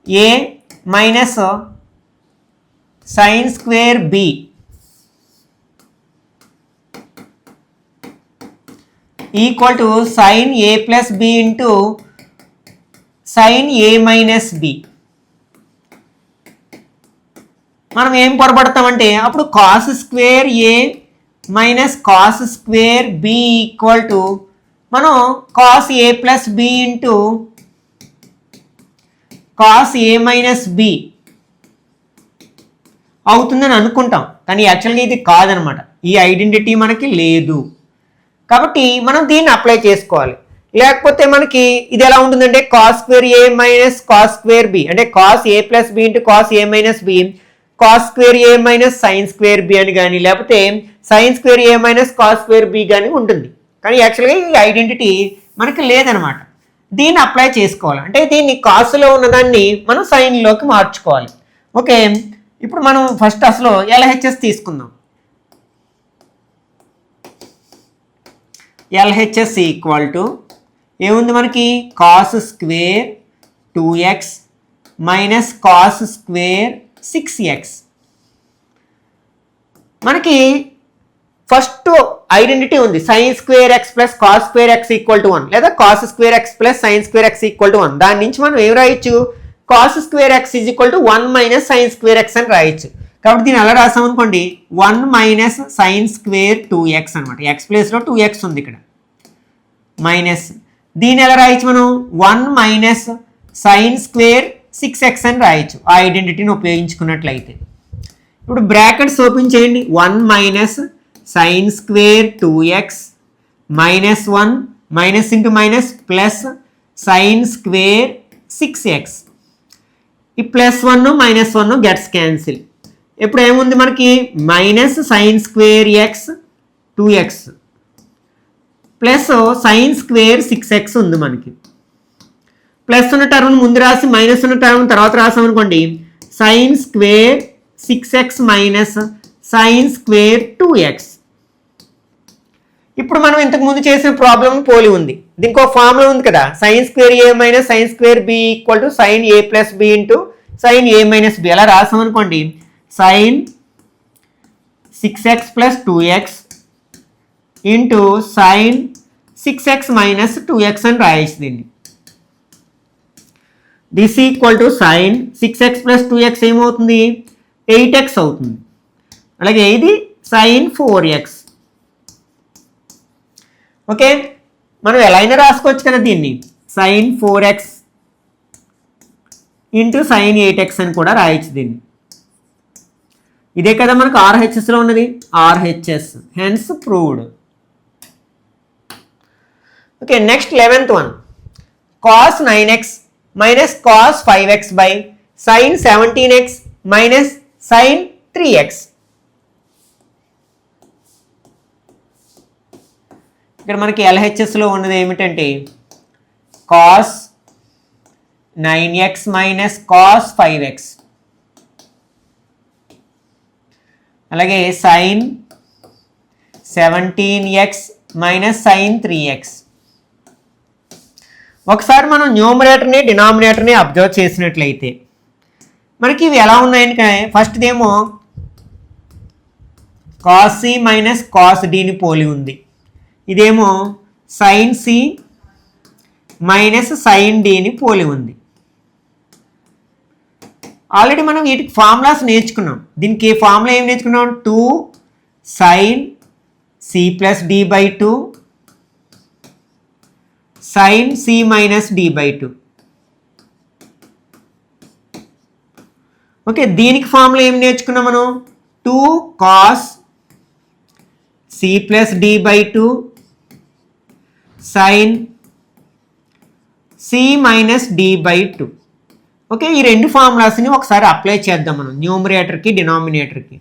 A minus sine square B equal to sine A plus B into sine A minus B. మనం ఏం పొరపడతామంటే అప్పుడు cos square A minus cos square B equal to మనం cos a plus B into cos a minus b అవుతుందని అనుకుంటాం. కానీ యాక్చువల్గా ఇది కాదనమాట. ఈ ఐడెంటిటీ మనకి లేదు. కాబట్టి మనం దీన్ని అప్లై చేసుకోవాలి. లేకపోతే మనకి ఇది ఎలా ఉంటుందంటే కాస్ స్క్వేర్ ఏ మైనస్ కాస్ స్క్వేర్ బి అంటే cos a plus B into cos a minus b cos square A minus sine square b అని కానీ, లేకపోతే సైన్ స్క్వేర్ ఏ మైనస్ కాస్ స్క్వేర్ బి కానీ ఉంటుంది. కానీ యాక్చువల్గా ఈ ఐడెంటిటీ మనకి లేదనమాట. దీన్ని అప్లై చేసుకోవాలి. అంటే దీన్ని కాస్లో ఉన్నదాన్ని మనం సైన్లోకి మార్చుకోవాలి. ఓకే, ఇప్పుడు మనం ఫస్ట్ అసలు LHS తీసుకుందాం. LHS ఈక్వల్ టు ఏముంది మనకి? Cos square 2x minus cos square 6x. మనకి ఫస్ట్ ఐడెంటిటీ ఉంది, sign square x plus cos square x equal to 1 లేదా cos square x plus sign square x equal to 1. దాని నుంచి మనం ఏం రాయొచ్చు? Cos square X is equal to 1 minus sine square x అని రాయొచ్చు. కాబట్టి దీన్ని ఎలా రాసాం అనుకోండి, 1 మైనస్ సైన్ స్క్వేర్ 2x అనమాట. ఎక్స్ ప్లేస్లో 2x ఉంది ఇక్కడ, మైనస్ దీన్ని ఎలా రాయొచ్చు మనం? 1 మైనస్ సైన్ స్క్వేర్ 6x అని రాయొచ్చు ఆ ఐడెంటిటీని ఉపయోగించుకున్నట్లయితే. ఇప్పుడు బ్రాకెట్స్ ఓపెన్ చేయండి. 1 minus sine square 2x minus 1 minus into minus plus sign square 6x. ఈ ప్లస్ 1 మైనస్ 1 గెట్స్ క్యాన్సిల్. ఇప్పుడు ఏముంది మనకి? Minus sine square X 2x plus sign square 6x ఉంది మనకి. ప్లస్ ఉన్న టర్మ్ ముందు రాసి మైనస్ ఉన్న టర్మ్ తర్వాత రాసాం అనుకోండి, sign square 6x minus sine square 2x. ఇప్పుడు మనం ఇంతకు ముందు చేసిన ప్రాబ్లం పోలి ఉంది. దీనికి ఒక ఫార్ములా ఉంది కదా, sine square A minus sine square B equal to sine A plus B into sine A minus b. అలా రాసాం అనుకోండి, sine 6x plus 2x into sine 6x minus 2x అని రాయొచ్చు దీన్ని. This equal to sine 6x plus 2x ఏమవుతుంది, 8x అవుతుంది. అలాగే ఇది సైన్ 4x. ఓకే, మనం ఎలా అయినా రాసుకోవచ్చు కదా దీన్ని, sign 4x into sign 8x అని కూడా రాయొచ్చు దీన్ని. ఇదే కదా మనకు RHSలో ఉన్నది, RHS, hence proved. Okay, next 11th one, cos 9x minus cos 5x by sine 17x minus sine 3x. ఇక్కడ మనకి LHSలో ఉన్నది ఏమిటంటే cos 9x minus cos 5x, అలాగే sign 17x minus sine 3x. ఒకసారి మనం న్యూమరేటర్ని డినామినేటర్ని అబ్జర్వ్ చేసినట్లయితే మనకి ఇవి ఎలా ఉన్నాయంటే, ఫస్ట్దేమో కాస్ సి మైనస్ కాస్ డిని పోలి ఉంది. ఇదేమో సైన్ సి మైనస్ సైన్ డిని పోలి ఉంది. ఆల్రెడీ మనం వీటికి ఫార్ములాస్ నేర్చుకున్నాం. దీనికి ఫార్ములా ఏం నేర్చుకున్నాం, 2 sine C plus D by 2 sine C minus d by 2. Okay, దీనికి ఫార్ములా ఏం నేర్చుకున్నాం మనం, 2 cos C plus D by 2 sine C minus d by 2. Okay, ఈ రెండు ఫార్ములాస్ని ఒకసారి అప్లై చేద్దాం మనం న్యూమరేటర్కి డినామినేటర్కి.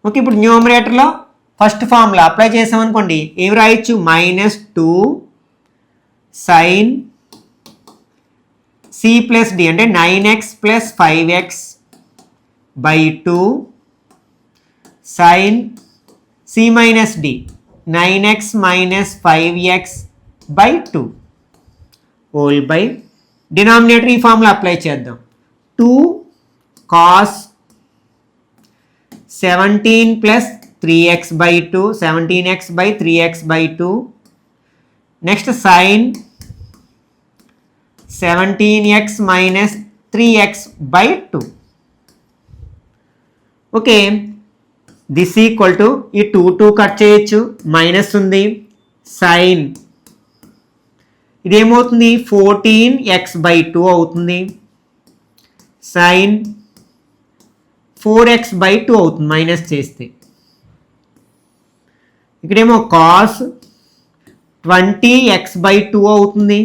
ఓకే, ఇప్పుడు న్యూమరేటర్లో ఫస్ట్ ఫార్ములా అప్లై చేసామనుకోండి, ఏమి రాయొచ్చు, minus 2 sine C plus D అంటే 9x plus 5x by 2 sine C minus d 9x minus 5x by 2 whole by denominator ఈ ఫార్ములా అప్లై చేద్దాం, 2 cos 17 plus 3x by 2 17x by 3x by 2 next sine 17x minus 3x by 2. Okay, this equal to ఈ 2 cut చేయొచ్చు, minus ఉంది, sign ఇదేమవుతుంది 14x by 2 అవుతుంది, sign 4x by 2 అవుతుంది minus చేస్తే. ఇక్కడేమో cos 20x by 2 అవుతుంది,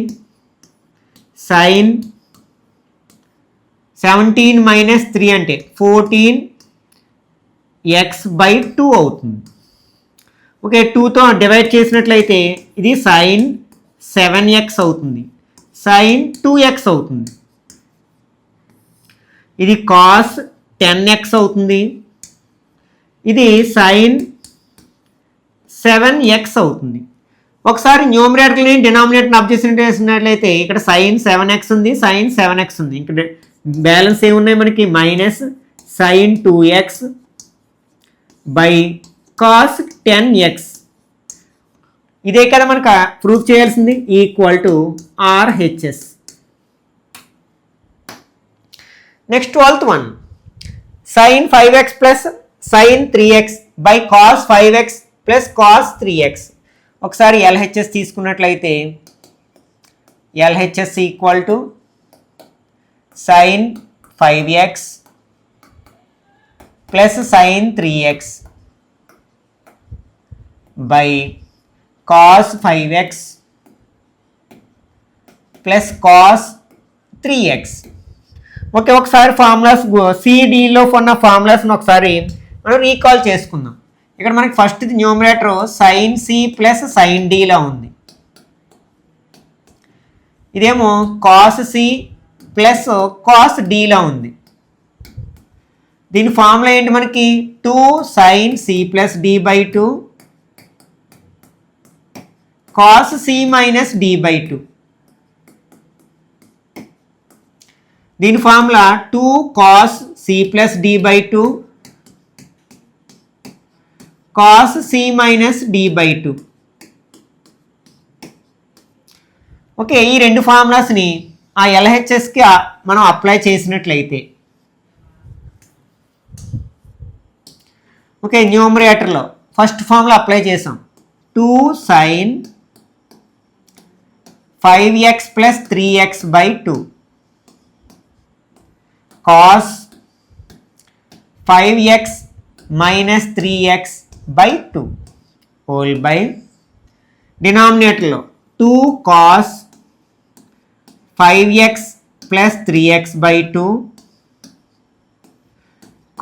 sign 17 minus 3 అంటే 14x by 2 అవుతుంది. ఓకే, 2తో డివైడ్ చేసినట్లయితే ఇది సైన్ 7x అవుతుంది, సైన్ 2x అవుతుంది. ఇది కాస్ 10x అవుతుంది, ఇది సైన్ 7x అవుతుంది. ఒకసారి న్యూమరేటర్ని డినామినేటర్ని అబ్జర్వ్ చేసినట్లయితే ఇక్కడ సైన్ 7x ఉంది, సైన్ 7x ఉంది. ఇక్కడ బ్యాలెన్స్ ఏమున్నాయి మనకి, minus sign 2x by cos 10x. ఇదే కదా మనకు ప్రూఫ్ చేయాల్సింది, equal to RHS. Next 12th one, sine 5x plus sine 3x by cos 5x plus cos 3x. ఒకసారి LHS తీసుకున్నట్లయితే LHS equal to sine 5x plus sine 3x by cos 5x plus cos 3x. Okay, ఒకసారి formulas సిడిలో ఉన్న ఫార్ములాస్ని ఒకసారి మనం recall చేసుకుందాం. ఇక్కడ మనకి first numerator sine C plus sine డిలా ఉంది. ఇదేమో కాస్ సి ప్లస్ కాస్ డిలా ఉంది. దీని ఫార్ములా ఏంటి మనకి 2 sin c plus D by 2 cos C minus d by 2. దీని formula 2 cos C plus D by 2 cos C minus d by 2. Okay, ఈ రెండు ఫార్ములాస్ని ఆ ఎల్హెచ్ఎస్కి మనం అప్లై చేసినట్లయితే ఓకే, న్యూమరేటర్లో ఫస్ట్ ఫార్ములా అప్లై చేసాం. 2 sin 5x plus 3x by 2 cos 5x minus 3x by 2 whole by డినామినేటర్లో 2 cos 5x plus 3x by 2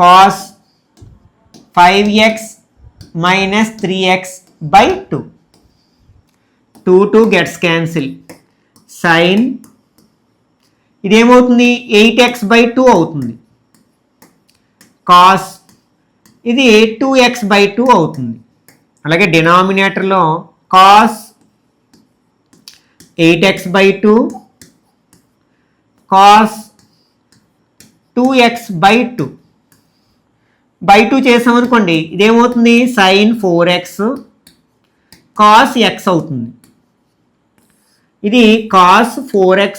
cos 5x minus 3x by 2. 2 gets cancel. Sin ఇదేమవుతుంది 8x by 2 అవుతుంది. Cos ఇది 2x by 2 అవుతుంది. అలాగే డినామినేటర్లో cos 8x by 2 cos 2x by 2 by 2 చేసామనుకోండి, ఇదేమవుతుంది sign 4x cos X అవుతుంది. ఇది cos 4x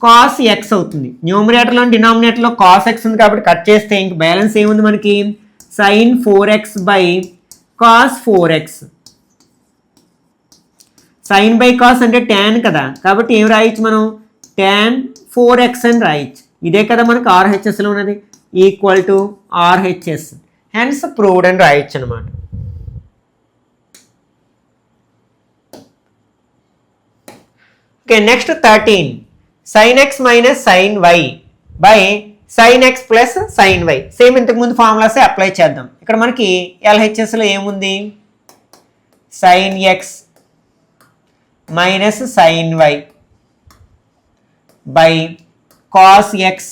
cos X అవుతుంది. న్యూమరేటర్లో డినామినేటర్లో కాస్ ఎక్స్ ఉంది కాబట్టి కట్ చేస్తే ఇంక బ్యాలెన్స్ ఏముంది మనకి sine 4x by cos 4x. Sine by cos అంటే ట్యాన్ కదా, కాబట్టి ఏం రాయొచ్చు మనం ట్యాన్ 4x అని రాయొచ్చు. ఇదే కదా మనకు ఆర్హెచ్ఎస్లో ఉన్నది, equal to RHS. Hence proved అని రాయొచ్చు అనమాట. Okay, next 13 sin x minus sine y by sine x plus sine y. Same ఇంతకుముందు ఫార్ములాసే అప్లై చేద్దాం. ఇక్కడ మనకి ఎల్హెచ్ఎస్లో ఏముంది sine x minus sine y by cos x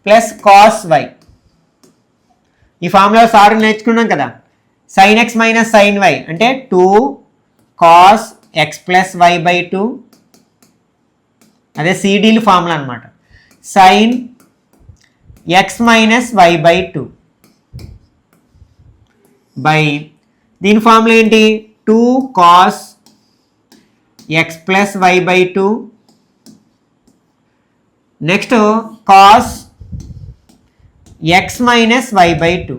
plus cos y. ఈ ఫార్ములా సార్ నేర్చుకున్నాం కదా. Sine x minus sine y అంటే 2 cos x plus y by 2, అదే సిడీలు ఫార్ములా అనమాట. Sine x minus y by 2 by దీని ఫార్ములా ఏంటి 2 cos x plus y by 2 next cos x minus y by 2.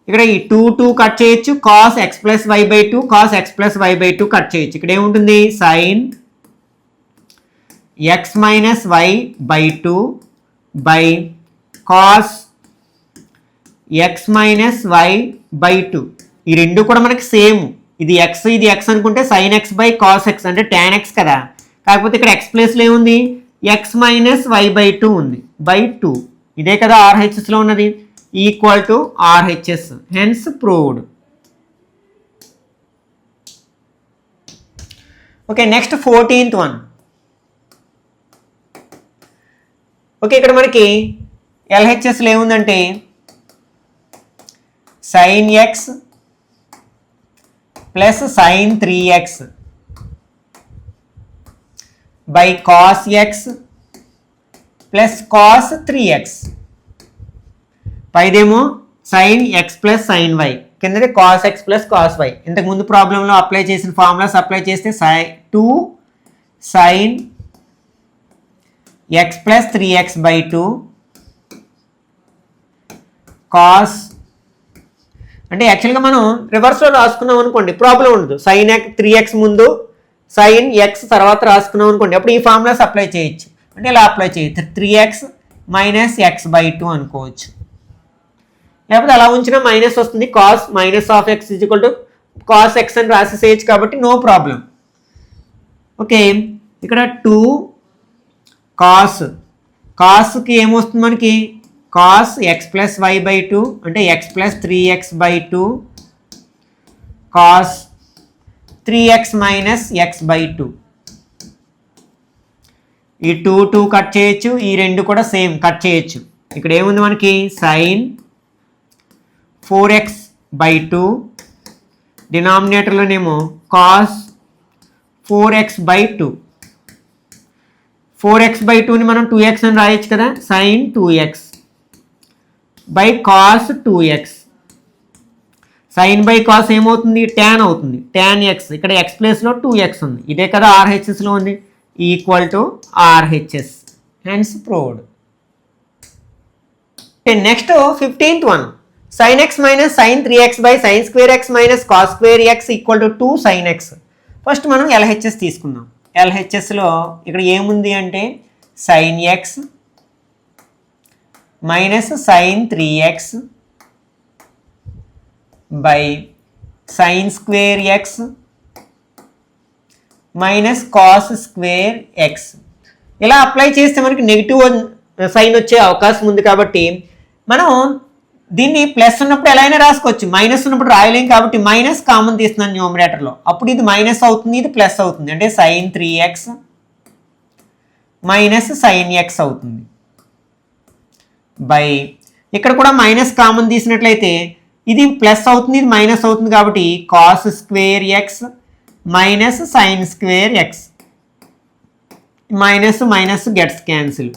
ఇక్కడ ఈ 2 కట్ చేయొచ్చు, cos x plus y by 2 cos x plus y by 2 cut చేయొచ్చు. ఇక్కడ ఏముంటుంది sine x minus y by 2 by cos x minus y by 2. ఈ రెండు కూడా మనకి సేమ్, ఇది ఎక్స్ ఇది ఎక్స్ అనుకుంటే sign x by cos X అంటే టాన్ ఎక్స్ కదా. కాకపోతే ఇక్కడ ఎక్స్ ప్లేస్లో ఏముంది ఎక్స్ మైనస్ వై బై 2 ఉంది బై 2. ఇదే కదా ఆర్హెచ్ఎస్లో ఉన్నది, equal to RHS. Hence proved. Okay, next 14th one. Okay, ఇక్కడ మనకి ఎల్హెచ్ఎస్లో ఏముందంటే sine x plus sine 3x by cos x plus cos 3x. పైదేమో sine x plus sine y, కిందది cos x plus cos y. ఇంతకుముందు ప్రాబ్లంలో apply చేసిన formulas apply చేస్తే 2 sine x plus 3x by 2 cos, అంటే యాక్చువల్గా మనం రివర్స్లో రాసుకున్నాం అనుకోండి ప్రాబ్లం ఉండదు. సైన్ 3x ముందు సైన్ ఎక్స్ తర్వాత రాసుకున్నాం అనుకోండి, అప్పుడు ఈ ఫార్ములాస్ అప్లై చేయొచ్చు. అంటే ఇలా అప్లై చేయొచ్చు 3x మైనస్ ఎక్స్ బై 2 అనుకోవచ్చు. లేకపోతే అలా ఉంచినా మైనస్ వస్తుంది, cos minus of X is equal to cos x అని రాసేసేయచ్చు కాబట్టి నో ప్రాబ్లం. ఓకే, ఇక్కడ 2 కాస్కి ఏమొస్తుంది మనకి cos x plus y by 2 అంటే x plus 3x by 2 cos 3x minus x by 2. ఈ 2 కట్ చేయొచ్చు, ఈ రెండు కూడా సేమ్ కట్ చేయొచ్చు. ఇక్కడ ఏముంది మనకి సైన్ 4x బై 2 డినామినేటర్లోనేమో cos 4x by 2. 4x by 2ని మనం 2x అని రాయొచ్చు కదా, sine 2x by cos 2x. Sine by cos ఏమవుతుంది, ట్యాన్ అవుతుంది, ట్యాన్ ఎక్స్. ఇక్కడ ఎక్స్ ప్లేస్లో 2x ఉంది, ఇదే కదా ఆర్హెచ్ఎస్లో ఉంది, equal to RHS. Hence proved. Next 15th one, sine x minus sine 3x by sine square x minus cos square x equal to 2 sine x. First మనం LHS తీసుకుందాం. ఎల్హెచ్ఎస్లో ఇక్కడ ఏముంది అంటే sine x minus sine 3x by sine square x minus cos square x. ఇలా apply చేస్తే మనకి negative sign వచ్చే అవకాశం ఉంది కాబట్టి మనం దీన్ని ప్లస్ ఉన్నప్పుడు ఎలా అయినా రాసుకోవచ్చు, మైనస్ ఉన్నప్పుడు రాయలేం కాబట్టి మైనస్ కామన్ తీస్తున్నాను న్యూమరేటర్లో. అప్పుడు ఇది మైనస్ అవుతుంది, ఇది ప్లస్ అవుతుంది, అంటే sine 3x minus sine x అవుతుంది బై, ఇక్కడ కూడా మైనస్ కామన్ తీసినట్లయితే ఇది ప్లస్ అవుతుంది, ఇది మైనస్ అవుతుంది కాబట్టి cos square x minus sine square x. Minus minus gets cancel.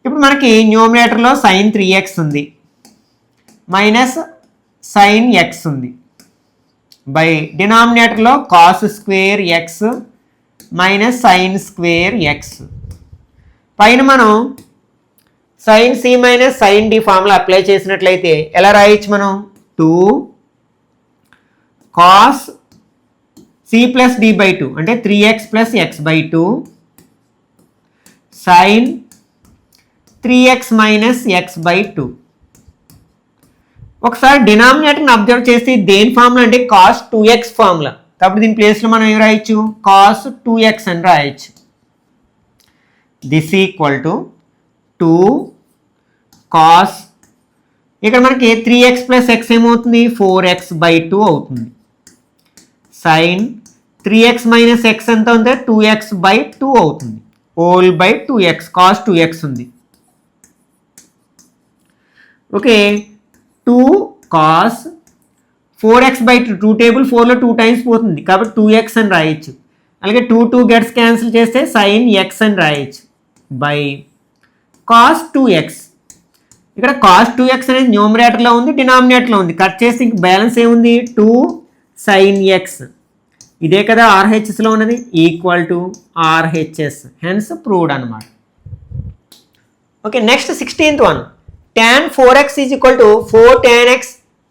ఇప్పుడు మనకి న్యూమరేటర్లో సైన్ 3x ఉంది మైనస్ సైన్ ఎక్స్ ఉంది బై డినామినేటర్లో cos square x minus sine square x. పైన మనం sine C minus sine D formula apply చేసినట్లయితే ఎలా రాయొచ్చు మనం, 2 cos C plus D by 2 అంటే 3x plus x by 2 sine 3x minus x by 2. ఒకసారి డినామినేటర్ని అబ్జర్వ్ చేస్తే దేని ఫార్ములా అంటే కాస్ 2x ఫార్ములా, కాబట్టి దీని ప్లేస్లో మనం ఏం రాయొచ్చు, కాస్ 2x అని రాయొచ్చు. దిస్ ఈక్వల్ టు 2 కాస్, ఇక్కడ మనకి 3x ప్లస్ ఎక్స్ ఏమవుతుంది, 4x బై 2 అవుతుంది, సైన్ 3x మైనస్ ఎక్స్ ఎంత ఉంది, 2x బై 2 అవుతుంది, whole by 2x, cos 2x ఉంది. Okay, 2 cos 4x by 2, 2 table 4లో 2 టైమ్స్ పోతుంది కాబట్టి 2x అని రాయొచ్చు. అలాగే 2 గెట్స్ క్యాన్సిల్ చేస్తే సైన్ ఎక్స్ అని రాయొచ్చు బై కాస్ 2x. ఇక్కడ కాస్ 2x అనేది న్యూమరేటర్లో ఉంది, డినామినేటర్లో ఉంది, కట్ చేస్తే ఇంక బ్యాలెన్స్ ఏముంది, 2 సైన్ ఎక్స్. ఇదే కదా ఆర్హెచ్ఎస్లో ఉన్నది, equal to RHS. Hence proved అనమాట. Okay, next 16th one, tan 4x is equal to 4 tan x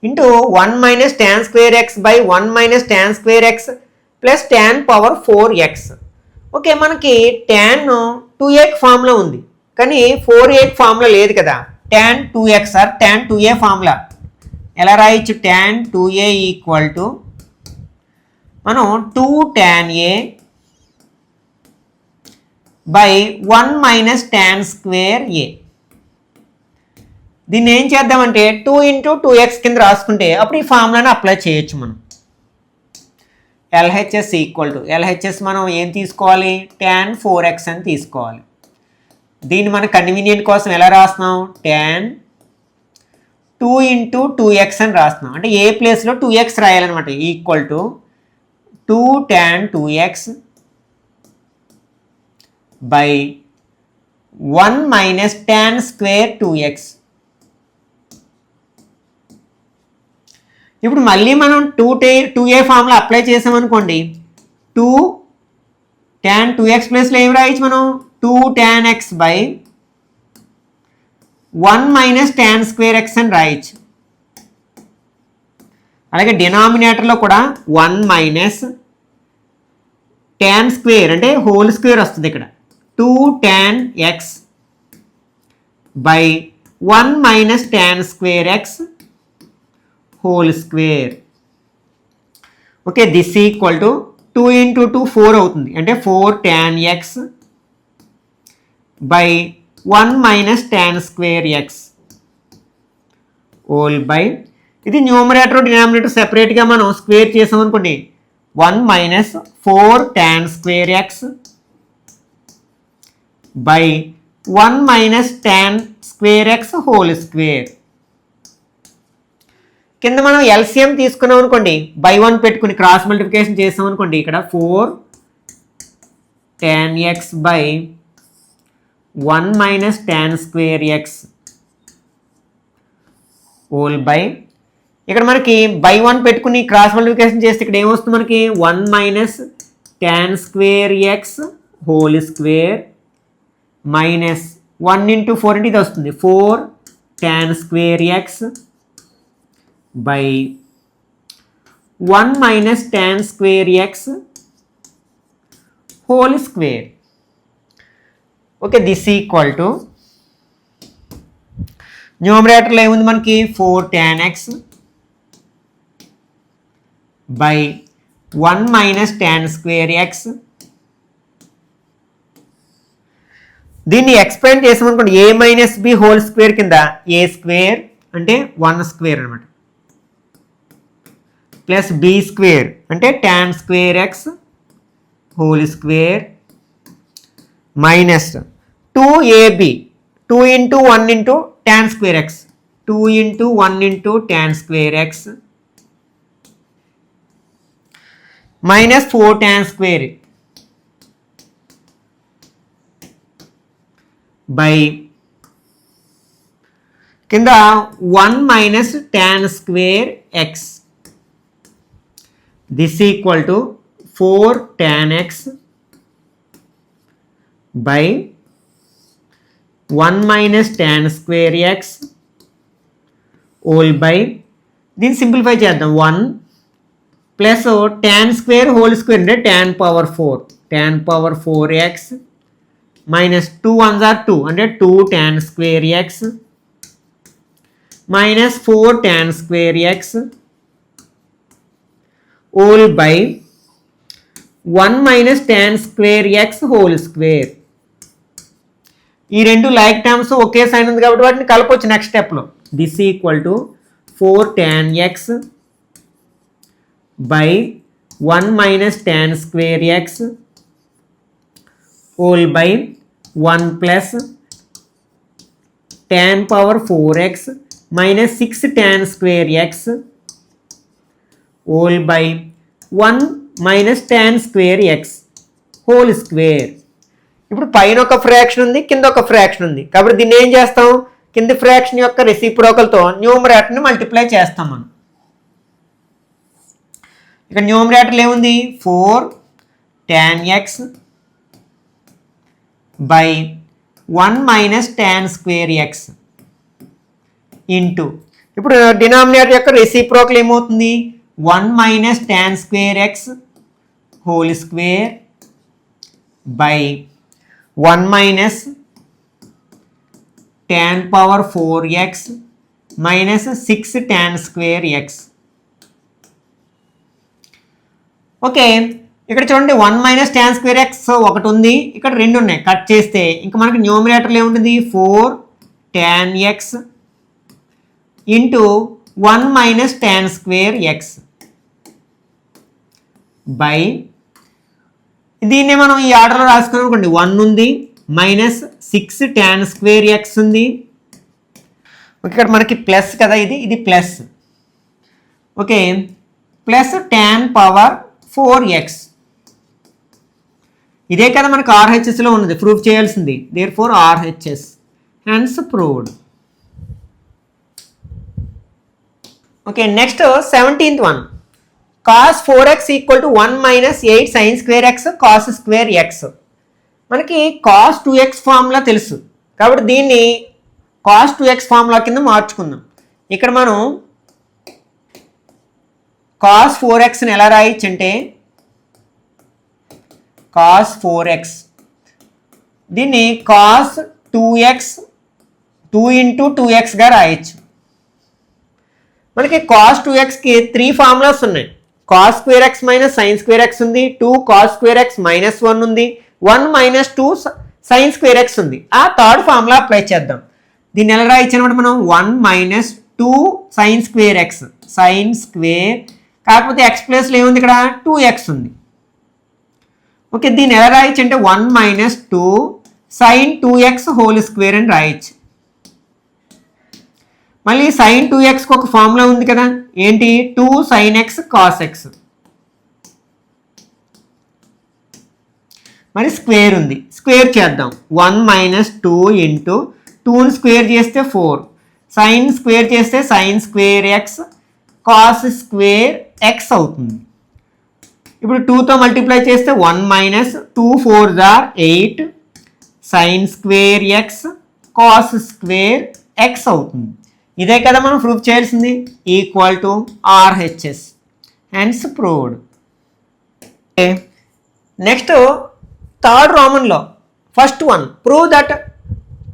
into 1 minus tan square x by 1 minus tan square x plus tan power 4x. Okay, మనకి tan 2a formula ఉంది కానీ 4a formula లేదు కదా. tan 2x are tan 2a formula ఎలా రాయొచ్చు, tan 2a equal to మనం 2 tan a by 1 minus tan square a. దీన్ని ఏం చేద్దామంటే 2 ఇంటూ 2x కింద రాసుకుంటే అప్పుడు ఈ ఫార్ములాని అప్లై చేయొచ్చు మనం. ఎల్హెచ్ఎస్ ఈక్వల్ టు, ఎల్హెచ్ఎస్ మనం ఏం తీసుకోవాలి, tan 4x అని తీసుకోవాలి. దీన్ని మన కన్వీనియంట్ కోసం ఎలా రాస్తున్నాం, tan 2 ఇంటూ 2x అని రాస్తున్నాం, అంటే ఏ ప్లేస్లో 2x రాయాలన్నమాట, ఈక్వల్ టు 2 tan 2x బై 1 మైనస్ tan స్క్వేర్ 2x. ఇప్పుడు మళ్ళీ మనం 2a ఫార్ములా అప్లై చేసామనుకోండి, 2 tan 2x ప్లేస్లో ఏం రాయొచ్చు మనం, 2 tan x by 1 minus tan square x అని రాయొచ్చు. అలాగే డినామినేటర్లో కూడా 1 మైనస్ tan స్క్వేర్ అంటే హోల్ స్క్వేర్ వస్తుంది, ఇక్కడ 2 tan x by 1 minus tan square x whole square. Okay, this equal to 2 into 2 4 అవుతుంది, అంటే 4 tan x by 1 minus tan square x. Whole by ఇది న్యూమరేటర్ డినామినేటర్ సెపరేట్గా మనం స్క్వేర్ చేసాం అనుకోండి 1 minus 4 tan square x by 1 minus tan square X whole square. కింద మనం LCM తీసుకున్నాం అనుకోండి బై 1 పెట్టుకుని క్రాస్ మల్టిప్లికేషన్ చేసాం అనుకోండి ఇక్కడ 4 tan x by 1 minus tan square X whole by ఇక్కడ మనకి బై 1 పెట్టుకుని క్రాస్ మల్టిప్లికేషన్ చేస్తే ఇక్కడ ఏమొస్తుంది మనకి 1 minus tan square X whole square minus 1 into 4 అంటే ఇది వస్తుంది 4 tan square x by 1 minus tan square X whole square. Okay, this equal to న్యూమరేటర్లో ఏముంది మనకి 4 tan x by 1 minus tan square X. దీన్ని ఎక్స్పాండ్ చేసామనుకోండి ఏ మైనస్ బి హోల్ స్క్వేర్ కింద ఏ square అంటే 1 స్క్వేర్ అనమాట ప్లస్ బి స్క్వేర్ అంటే tan square X whole square minus 2ab 2 into 1 into tan square X 2 into 1 into tan square x minus 4 tan square by కింద 1 minus tan square X. This equal to 4 tan x by 1 minus tan square X whole by దీన్ని simplify చేద్దాం 1 plus tan square whole square అంటే tan power 4 X minus 2 1s are 2 అంటే 2 tan square x minus 4 tan square X whole by 1 minus tan square X whole square. ఈ రెండు like terms ఒకే sign ఉంది కాబట్టి వాటిని కలపొచ్చు next స్టెప్లో. This equal to 4 tan x by 1 minus tan square X whole by 1 plus tan power 4x minus 6 tan square X whole by 1 minus tan square X whole square. ఇప్పుడు పైన ఒక fraction ఉంది కింద ఒక ఫ్రాక్షన్ ఉంది కాబట్టి దీన్ని ఏం చేస్తాం కింద ఫ్రాక్షన్ యొక్క రెసిప్రోకల్తో న్యూమరేటర్ని మల్టిప్లై చేస్తాం మనం. ఇక్కడ న్యూమరేటర్లో ఏముంది 4 tan x by 1 minus tan square X into ఇప్పుడు డినామినేటర్ యొక్క రెసిప్రోకల్ ఏమవుతుంది 1 minus tan square X whole square by 1 minus tan power 4x minus 6 tan square X. Okay, ఇక్కడ చూడండి 1 మైనస్ tan స్క్వేర్ ఎక్స్ ఒకటి ఉంది ఇక్కడ రెండు ఉన్నాయి కట్ చేస్తే ఇంకా మనకి న్యూమరేటర్లో ఏముంటుంది 4 tan X into 1 minus tan square x by దీన్నే మనం ఈ ఆర్డర్లో రాసుకున్నాం అనుకోండి 1 ఉంది మైనస్ 6 tan స్క్వేర్ ఎక్స్ ఉంది. ఇక్కడ మనకి ప్లస్ కదా ఇది plus. Okay, plus tan power 4x ఇదే కదా మనకు ఆర్హెచ్ఎస్లో ఉన్నది ప్రూఫ్ చేయాల్సింది. Therefore RHS hence proved. Okay, next 17th one cos 4x equal to 1 minus 8 sin square x cos square x. మనకి cos 2x ఫార్ములా తెలుసు కాబట్టి దీన్ని cos 2x ఫార్ములా కింద మార్చుకుందాం. ఇక్కడ మనం cos 4xని ఎలా రాయొచ్చు అంటే cos 4x దీన్ని cos 2x 2 ఇంటూ 2xగా రాయొచ్చు. మనకి cos 2xకి 3 ఫార్ములాస్ ఉన్నాయి. cos square x minus sine square X ఉంది, 2 cos స్క్వేర్ ఎక్స్ మైనస్ 1 ఉంది, 1 మైనస్ 2 సైన్ స్క్వేర్ ఎక్స్ ఉంది. ఆ థర్డ్ ఫార్ములా అప్లై చేద్దాం. దీన్ని ఎలా రాయొచ్చు అనమాట మనం 1 minus 2 sin square x sin square కాకపోతే x ప్లేస్లో ఏముంది ఇక్కడ 2x ఉంది. ఓకే, దీన్ని ఎలా రాయొచ్చు అంటే 1 minus 2 sin 2x whole square అని రాయొచ్చు. మళ్ళీ sin 2xకి ఒక ఫార్ములా ఉంది కదా, ఏంటి 2 sin x cos x. మరి స్క్వేర్ ఉంది, స్క్వేర్ చేద్దాం. 1 మైనస్ 2 ఇంటూ 2ని స్క్వేర్ చేస్తే 4 సైన్ స్క్వేర్ చేస్తే sine square x cos square x అవుతుంది. ఇప్పుడు 2తో మల్టిప్లై చేస్తే 1 minus 2 4 are 8 sine square x cos square x అవుతుంది. ఇదే కదా మనం ప్రూఫ్ చేయాల్సింది, equal to RHS, hence proved. Next third రోమన్లో first one, prove that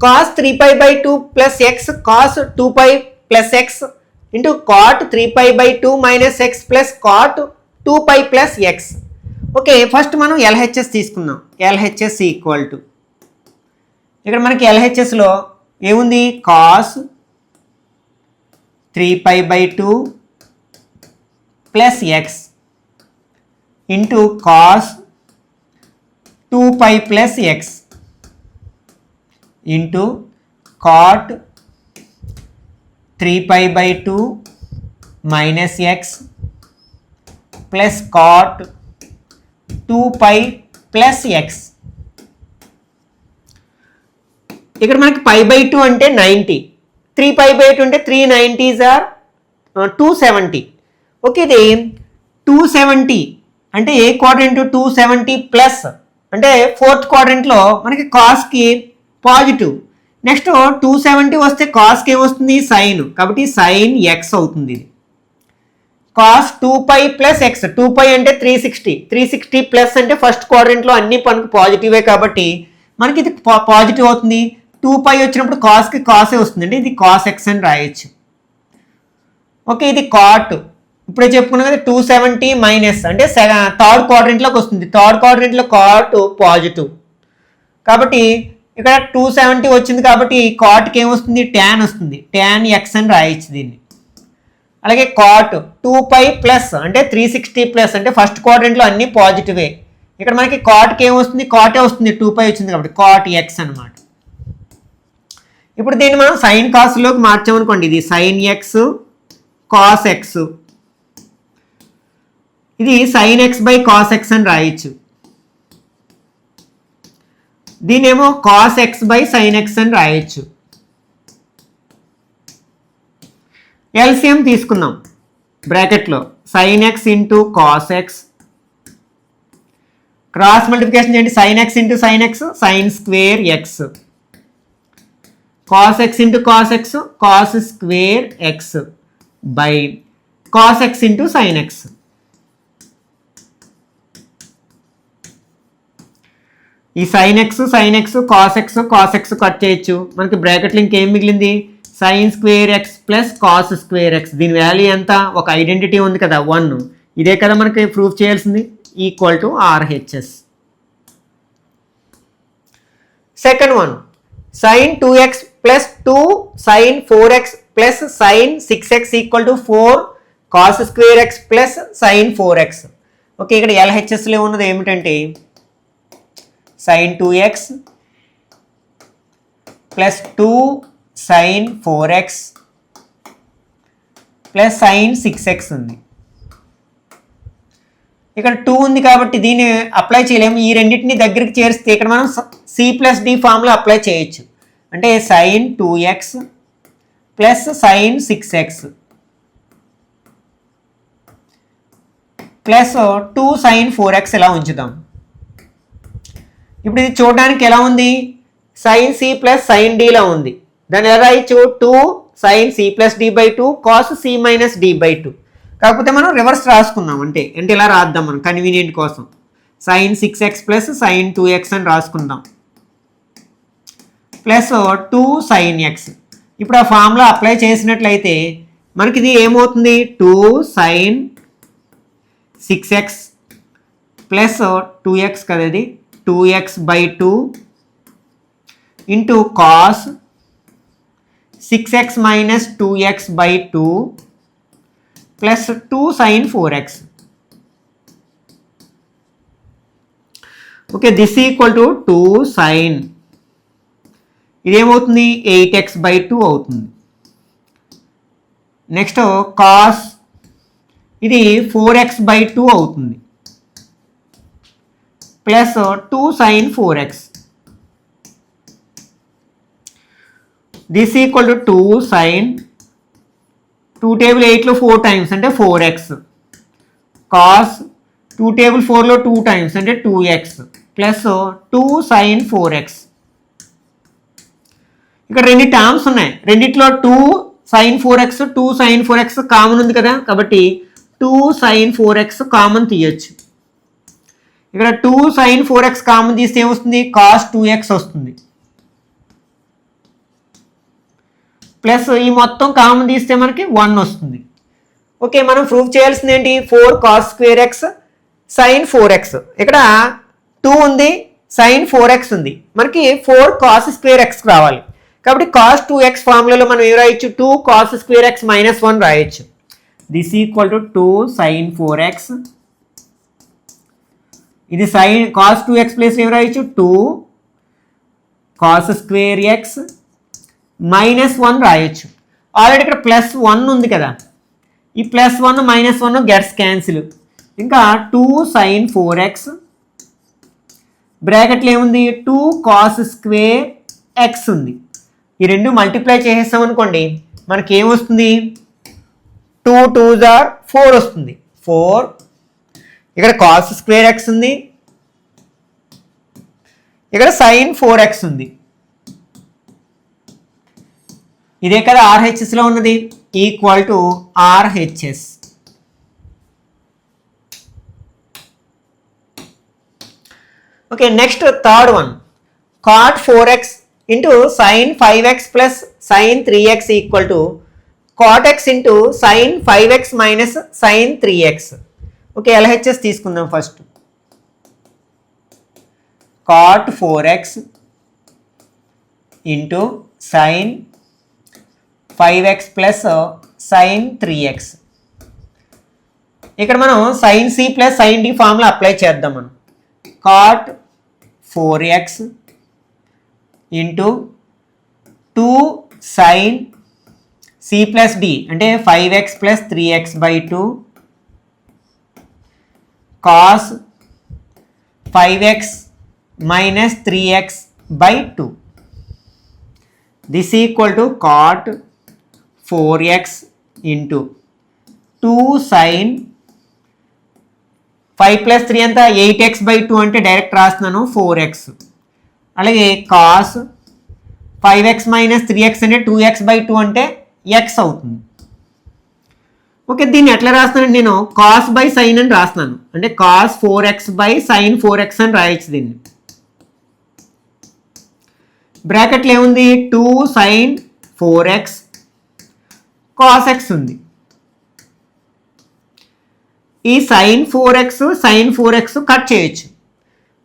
cos 3π/2 plus x cos 2π plus x into cot 3π/2 minus x plus cot 2π plus x. Okay, first మనం LHS తీసుకుందాం. LHS equal to, ఇక్కడ మనకి LHSలో ఏముంది, cos 3π/2 plus x into cos 2π plus x into cot 3π/2 minus x plus cot 2π plus x. ఇక్కడ మనకి π/2 అంటే 90, 3π/2 అంటే 390s are 270. Okay, ఇది 270 అంటే ఏ క్వాడ్రెంట్ 270 ప్లస్ అంటే ఫోర్త్ క్వాడ్రెంట్లో మనకి కాస్కి పాజిటివ్. నెక్స్ట్ 270 వస్తే కాస్కి ఏమొస్తుంది, సైన్, కాబట్టి సైన్ ఎక్స్ అవుతుంది. ఇది కాస్ 2π ప్లస్ ఎక్స్, 2π అంటే 360 ప్లస్ అంటే ఫస్ట్ క్వాడ్రెంట్లో అన్ని పనికి పాజిటివే కాబట్టి మనకి ఇది పాజిటివ్ అవుతుంది. 2π వచ్చినప్పుడు కాస్కి కాసే వస్తుంది, అంటే ఇది కాస్ ఎక్స్ అని రాయొచ్చు. ఓకే, ఇది కాట్, ఇప్పుడే చెప్పుకున్నాం కదా 270 మైనస్ అంటే థర్డ్ క్వాడ్రెంట్లోకి వస్తుంది. థర్డ్ క్వాడ్రెంట్లో కాట్ పాజిటివ్ కాబట్టి ఇక్కడ 270 వచ్చింది కాబట్టి కాట్కి ఏమొస్తుంది, ట్యాన్ వస్తుంది, ట్యాన్ ఎక్స్ అని రాయొచ్చు దీన్ని. అలాగే కాట్ 2π ప్లస్ అంటే 360 ప్లస్ అంటే ఫస్ట్ క్వాడ్రెంట్లో అన్ని పాజిటివే. ఇక్కడ మనకి కాట్కి ఏమొస్తుంది, కాటే వస్తుంది, 2π వచ్చింది కాబట్టి కాట్ ఎక్స్ అనమాట. ఇప్పుడు దీన్ని మనం సైన్ కాస్లోకి మార్చామనుకోండి, ఇది సైన్ ఎక్స్ కాస్ ఎక్స్, ఇది sine x by cos x అని రాయొచ్చు. దీనేమో cos x by sine x అని రాయొచ్చు. ఎల్సిఎం తీసుకుందాం, బ్రాకెట్లో sine x into cos x, cross multiplication చేయండి, sine x into sine x sine square x, cos x into cos x cos square x by cos x into sine x. ఈ sine x cos x cut చేయొచ్చు, మనకి బ్రాకెట్లో ఇంకేం మిగిలింది, sine square x plus cos square X. దీని value ఎంత, ఒక identity ఉంది కదా 1, ఇదే కదా మనకి ప్రూఫ్ చేయాల్సింది, equal to RHS. Second one, sine 2x plus 2 sine 4x plus sine 6x equal to 4 cos square x plus sine 4x. Okay, ఇక్కడ ఎల్హెచ్ఎస్లో ఉన్నది ఏమిటంటే sin 2x plus 2 sin 4x plus sin 6x ఉంది. ఇక్కడ 2 ఉంది కాబట్టి దీన్ని అప్లై చేయలేము, ఈ రెండింటిని దగ్గరికి చేరిస్తే ఇక్కడ మనం C+D ఫార్ములా అప్లై చేయొచ్చు. అంటే sin 2x plus sin 6x plus 2 sin 4x ఇలా ఉంచుదాం. ఇప్పుడు ఇది చూడడానికి ఎలా ఉంది, సైన్ సి ప్లస్ సైన్ డిలా ఉంది. దాన్ని ఎలా రాయొచ్చు, 2 sine C plus D by 2 cos C minus d by 2. కాకపోతే మనం రివర్స్ రాసుకుందాం, అంటే ఇలా రాద్దాం మనం కన్వీనియంట్ కోసం, sign 6x plus sign 2x అని రాసుకుందాం ప్లస్ 2 సైన్ ఎక్స్. ఇప్పుడు ఆ ఫార్ములా అప్లై చేసినట్లయితే మనకి ఇది ఏమవుతుంది, 2 సైన్ 6x ప్లస్ 2x కదా, ఇది 2x by 2 into cos 6x minus 2x by 2 plus 2 sin 4x. Okay, this equal to 2 sin, ఇదేమవుతుంది 8x by 2 అవుతుంది. నెక్స్ట్ కాస్, ఇది 4x by 2 అవుతుంది plus 2 sin 4x. This equal to 2 sin, 2 table 8లో 4 times అంటే 4x, cos 2 table 4లో 2 times అంటే 2x plus 2 sin 4x. ఇక్కడ రెండు టర్మ్స్ ఉన్నాయి, రెండిట్లో 2 sin 4x 2 sin 4x common ఉంది కదా, కాబట్టి 2 sin 4x కామన్ తీయచ్చు. ఇక్కడ 2 sin 4x కామన్ తీస్తే ఏమొస్తుంది, cos 2x వస్తుంది ప్లస్ ఈ మొత్తం కామన్ తీస్తే మనకి 1 వస్తుంది. ఓకే, మనం ప్రూవ్ చేయాల్సింది ఏంటి, 4 cos square x sin 4x. ఇక్కడ 2 ఉంది, sin 4x ఉంది, మనకి 4 cos square x రావాలి. కాబట్టి cos 2x ఫార్ములాలో మనం ఏం రాయొచ్చు, 2 cos square x minus 1 రాయొచ్చు. This equal to 2 sin 4x, ఇది sin cos 2x ప్లేస్ ఏం రాయొచ్చు, 2 cos square x minus 1 రాయొచ్చు. ఆల్రెడీ ఇక్కడ ప్లస్ 1 ఉంది కదా, ఈ ప్లస్ 1 మైనస్ 1 గెట్స్ క్యాన్సిల్. ఇంకా 2 sin 4x బ్రాకెట్లో ఏముంది, 2 cos square x ఉంది. ఈ రెండు మల్టిప్లై చేసేస్తాం అనుకోండి, మనకి ఏమొస్తుంది, 2 2s are 4 వస్తుంది. 4, ఇక్కడ cos square x ఉంది, ఇక్కడ sin 4x ఉంది. ఇదే కదా RHSలో ఉన్నది, equal to RHS. Okay, next third one, cot 4x into sin 5x plus sin 3x equal to cot x into sin 5x minus sin 3x. Okay, LHS తీసుకుందాం first. cot 4x into sin 5x plus sin 3x. ఇక్కడ మనం sin c plus sin d formula apply చేద్దాం. మనం cot 4x into 2 sin c plus d అంటే 5x plus 3x by 2 cos 5x minus 3x by 2. This equal to cot 4x into 2 sin 5 plus 3 అంతా 8x by 2 అంటే direct రాస్తున్నాను 4x. అలాగే cos 5x minus 3x అంటే 2x by 2 అంటే x అవుతుంది. Okay, దీన్ని ఎట్లా రాస్తున్నాను, నేను cos బై sin అని రాస్తున్నాను, అంటే cos 4x by sin 4x అని రాయొచ్చు. దీన్ని బ్రాకెట్లో ఏముంది, 2 sin 4x cos x ఉంది. ఈ sin 4x కట్ చేయొచ్చు.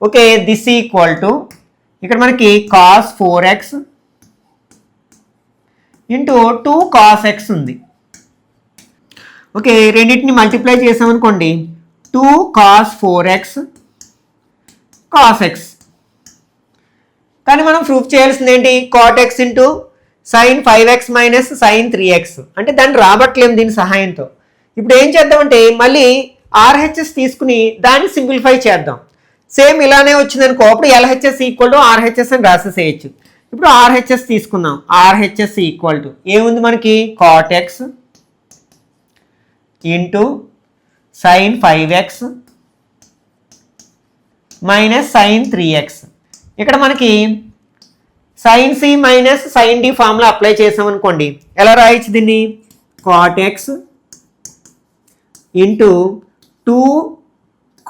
ఓకే, దిస్ ఈక్వల్ టు ఇక్కడ మనకి cos 4x into 2 cos x ఉంది. ఓకే, రెండింటిని మల్టిప్లై చేసామనుకోండి, 2 cos 4x cos x. కానీ మనం ప్రూఫ్ చేయాల్సింది ఏంటి, cot x into sin 5x minus sin 3x, అంటే దాన్ని రాబట్టలేము దీని సహాయంతో. ఇప్పుడు ఏం చేద్దామంటే మళ్ళీ RHS తీసుకుని దాన్ని సింప్లిఫై చేద్దాం. సేమ్ ఇలానే వచ్చిందనుకో, అప్పుడు LHS ఈక్వల్ టు RHS అని రాసేసేయచ్చు. ఇప్పుడు RHS తీసుకుందాం. RHS ఈక్వల్ టు ఏముంది మనకి, cot x into sin 5x minus sin 3x. ఇక్కడ మనకి sin c minus sin d formula apply చేసామనుకోండి, ఎలా రాయొచ్చు దీన్ని, cot x into 2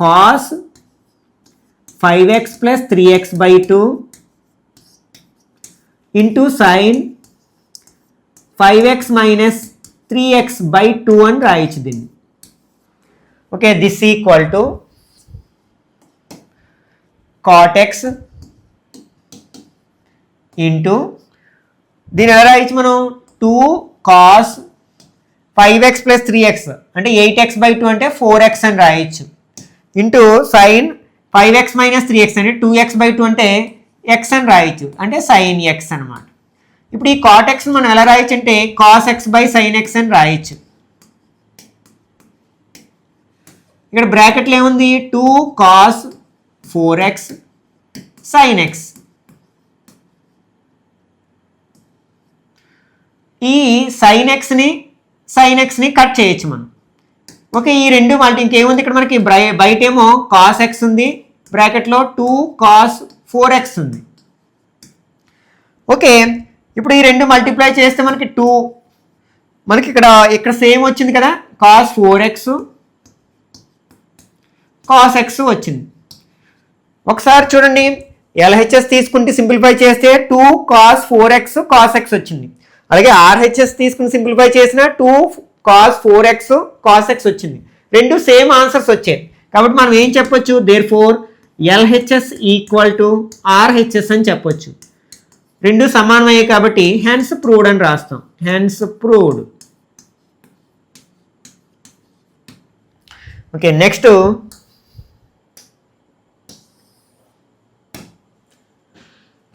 cos 5x plus 3x by 2 into sin 5x minus 3x by 2 అని రాయొచ్చు దీన్ని. Okay, this equal to cot x into దీని ఎలా రాయొచ్చు మనం 2 cos 5x + 3x అంటే 8x/2 అంటే 4x అని రాయొచ్చు ఇంటూ sin 5x - 3x అంటే 2x/2 అంటే x అని రాయొచ్చు అంటే sin x అనమాట. ఇప్పుడు ఈ cot x మనం ఎలా రాయొచ్చు అంటే cos x/sin x అని రాయొచ్చు. ఇక్కడ బ్రాకెట్లో ఏముంది 2 cos 4x sin x. ఈ sin xని కట్ చేయొచ్చు మనం. ఓకే, ఈ రెండు మళ్ళీ ఇంకేముంది ఇక్కడ మనకి బయట ఏమో cos x ఉంది, బ్రాకెట్లో 2 cos 4x ఉంది. ఓకే, ఇప్పుడు ఈ రెండు మల్టిప్లై చేస్తే మనకి 2 మనకి ఇక్కడ సేమ్ వచ్చింది కదా cos 4x cos x వచ్చింది. ఒకసారి చూడండి LHS తీసుకుంటే సింప్లిఫై చేస్తే 2 cos 4x cos x వచ్చింది. అలాగే RHS తీసుకుని సింప్లిఫై చేసిన 2 cos 4x cos x వచ్చింది. రెండు సేమ్ ఆన్సర్స్ వచ్చాయి కాబట్టి మనం ఏం చెప్పొచ్చు, దేర్ఫోర్ LHS = RHS అని చెప్పొచ్చు. రెండు సమానమయ్యాయి కాబట్టి హెన్స్ ప్రూవ్డ్ అని రాస్తాం. Hence proved. Okay, next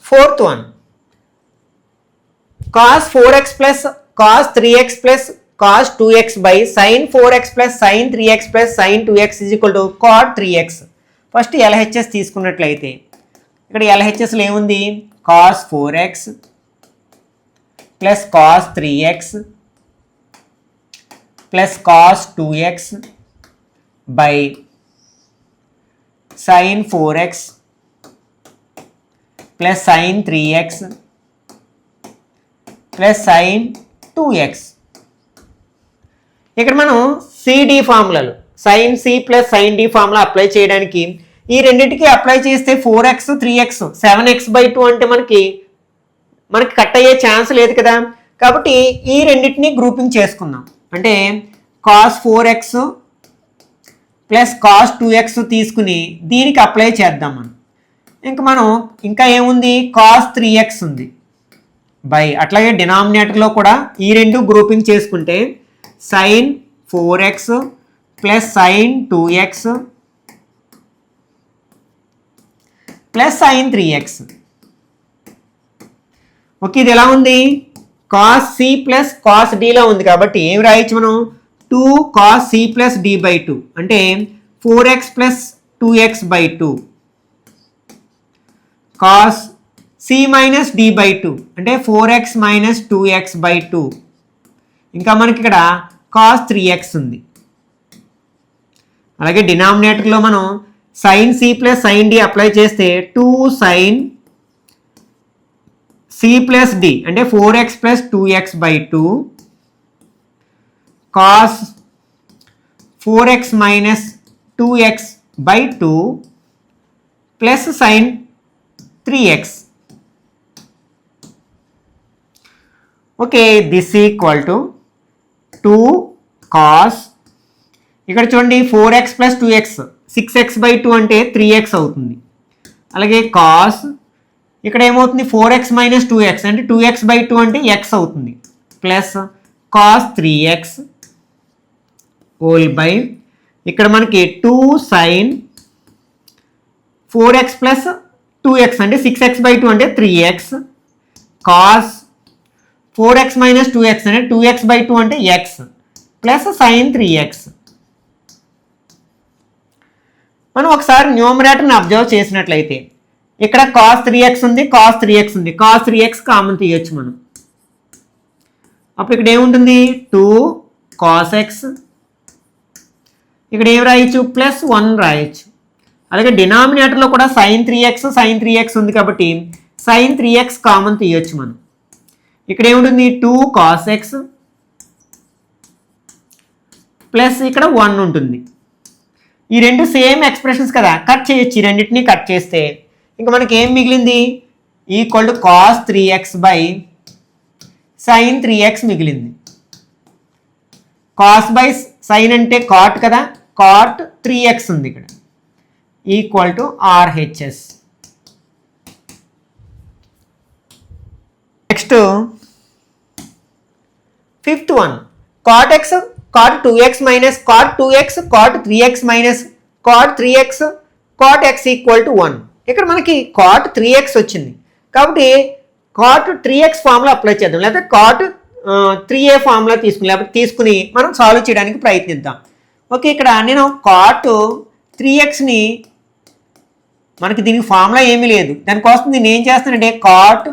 fourth one, cos 4x plus cos 3x plus cos 2x by sin 4x plus sin 3x plus sin 2x is equal to cot 3x. First LHS తీసుకున్నట్లయితే ఇక్కడ LHSలో ఏముంది cos 4x plus cos 3x plus cos 2x by sin 4x plus sin 3x plus sin 2x. ఇక్కడ మనం సిడి ఫార్ములాలు sin c plus sin d formula apply చేయడానికి ఈ రెండింటికి అప్లై చేస్తే 4x 3x 7x/2 అంటే మనకి కట్ అయ్యే ఛాన్స్ లేదు కదా. కాబట్టి ఈ రెండింటిని గ్రూపింగ్ చేసుకుందాం. అంటే cos 4x plus cos 2x తీసుకుని దీనికి అప్లై చేద్దాం మనం. ఇంకా ఏముంది cos 3x ఉంది బై అట్లాగే డినామినేటర్లో కూడా ఈ రెండు గ్రూపింగ్ చేసుకుంటే sin 4x plus sin 2x plus sin 3x. Okay, ఇది ఎలా ఉంది cos c plus cos d లా ఉంది కాబట్టి ఏం రాయొచ్చు మనం 2 cos c plus d/2 అంటే 4x plus 2x/2 cos c minus d/2 అంటే 4x minus 2x/2 ఇంకా మనకి ఇక్కడ cos 3x ఉంది. అలాగే డినామినేటర్లో మనం sin c plus sin d apply చేస్తే 2 sin c plus d అంటే 4x plus 2x/2 cos 4x minus 2x/2 plus sin 3x. Okay, this equal to 2 cos ఇక్కడ చూడండి 4x plus 2x 6x/2 అంటే 3x అవుతుంది. అలాగే cos ఇక్కడ ఏమవుతుంది 4x minus 2x అంటే 2x/2 అంటే x అవుతుంది plus cos 3x whole by ఇక్కడ మనకి 2 sin 4x plus 2x అంటే 6x/2 అంటే 3x cos 4x minus 2x అంటే 2x/2 అంటే x ప్లస్ sin 3x. మనం ఒకసారి న్యూమరేటర్ని అబ్జర్వ్ చేసినట్లయితే ఇక్కడ cos 3x ఉంది, cos 3x ఉంది, cos 3x కామన్ తీయొచ్చు మనం. అప్పుడు ఇక్కడ ఏముంటుంది 2 cos x ఇక్కడ ఏం రాయొచ్చు ప్లస్ 1 రాయొచ్చు. అలాగే డినామినేటర్లో కూడా sin 3x ఉంది కాబట్టి sin 3x కామన్ తీయొచ్చు మనం. ఇక్కడ ఏముంటుంది 2 cos x ప్లస్ ఇక్కడ 1 ఉంటుంది. ఈ రెండు సేమ్ ఎక్స్ప్రెషన్స్ కదా, కట్ చేయొచ్చు. ఈ రెండింటిని కట్ చేస్తే ఇంకా మనకి ఏం మిగిలింది equal to cos 3x by sin 3x మిగిలింది. cos బై sin అంటే cot కదా, cot 3x ఉంది ఇక్కడ equal to RHS. Next fifth one cot x cot 2x minus cot 2x cot 3x minus cot 3x cot x equal to 1. ఇక్కడ మనకి cot 3x వచ్చింది కాబట్టి cot 3x formula apply చేద్దాం, లేదా cot 3a formula తీసుకుని మనం solve చేయడానికి ప్రయత్నిద్దాం. ఓకే, ఇక్కడ నేను cot 3xని మనకి దీనికి ఫార్ములా ఏమీ లేదు, దానికోసం నేను ఏం చేస్తానంటే cot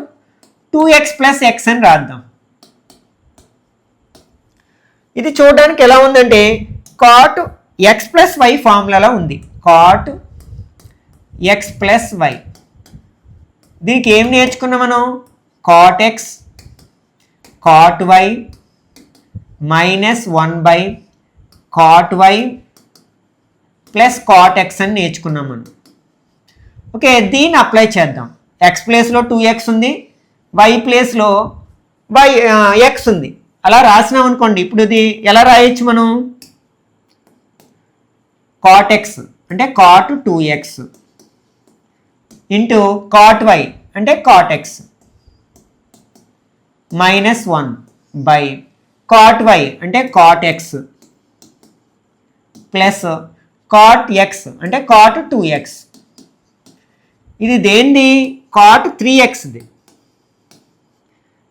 2x ప్లస్ x అని రాద్దాం. ఇది చూడడానికి ఎలా ఉందంటే cot x ప్లస్ y ఫార్ములాలో ఉంది. cot x ప్లస్ y, దీనికి ఏం నేర్చుకున్నాం మనం? cot x cot y minus 1 by cot y plus cot x అని నేర్చుకున్నాం మనం. ఓకే, దీన్ని అప్లై చేద్దాం. x ప్లేస్లో 2x ఉంది, y ప్లేస్లో x ఉంది, అలా రాసినాం అనుకోండి. ఇప్పుడు ఇది ఎలా రాయొచ్చు మనం? cot x అంటే cot 2x into cot y అంటే cot x minus 1 by cot y అంటే cot x plus cot x అంటే cot 2x. ఇది దేనిది? cot 3xది.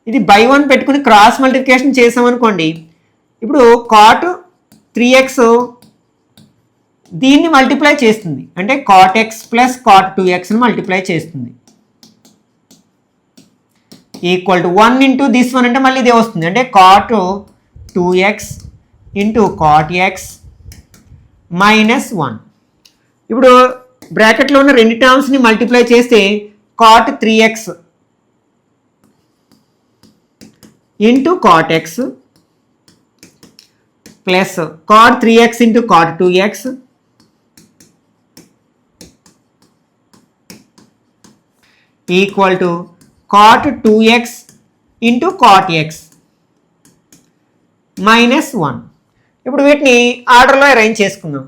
ఇది బై 1 పెట్టుకుని క్రాస్ మల్టిప్లికేషన్ చేసామనుకోండి. ఇప్పుడు cot 3x దీన్ని మల్టిప్లై చేస్తుంది, అంటే cot x ప్లస్ cot 2xని మల్టిప్లై చేస్తుంది. ఈక్వల్ టు 1 ఇంటూ దిస్ 1 అంటే మళ్ళీ ఇదే వస్తుంది, అంటే cot 2x into cot x minus 1. ఇప్పుడు బ్రాకెట్లో ఉన్న రెండు టర్మ్స్ని మల్టిప్లై చేస్తే cot 3x into cot x plus cot 3x into cot 2x equal to cot 2x into cot x minus 1. ఇప్పుడు వీటిని ఆర్డర్లో అరేంజ్ చేసుకుందాం.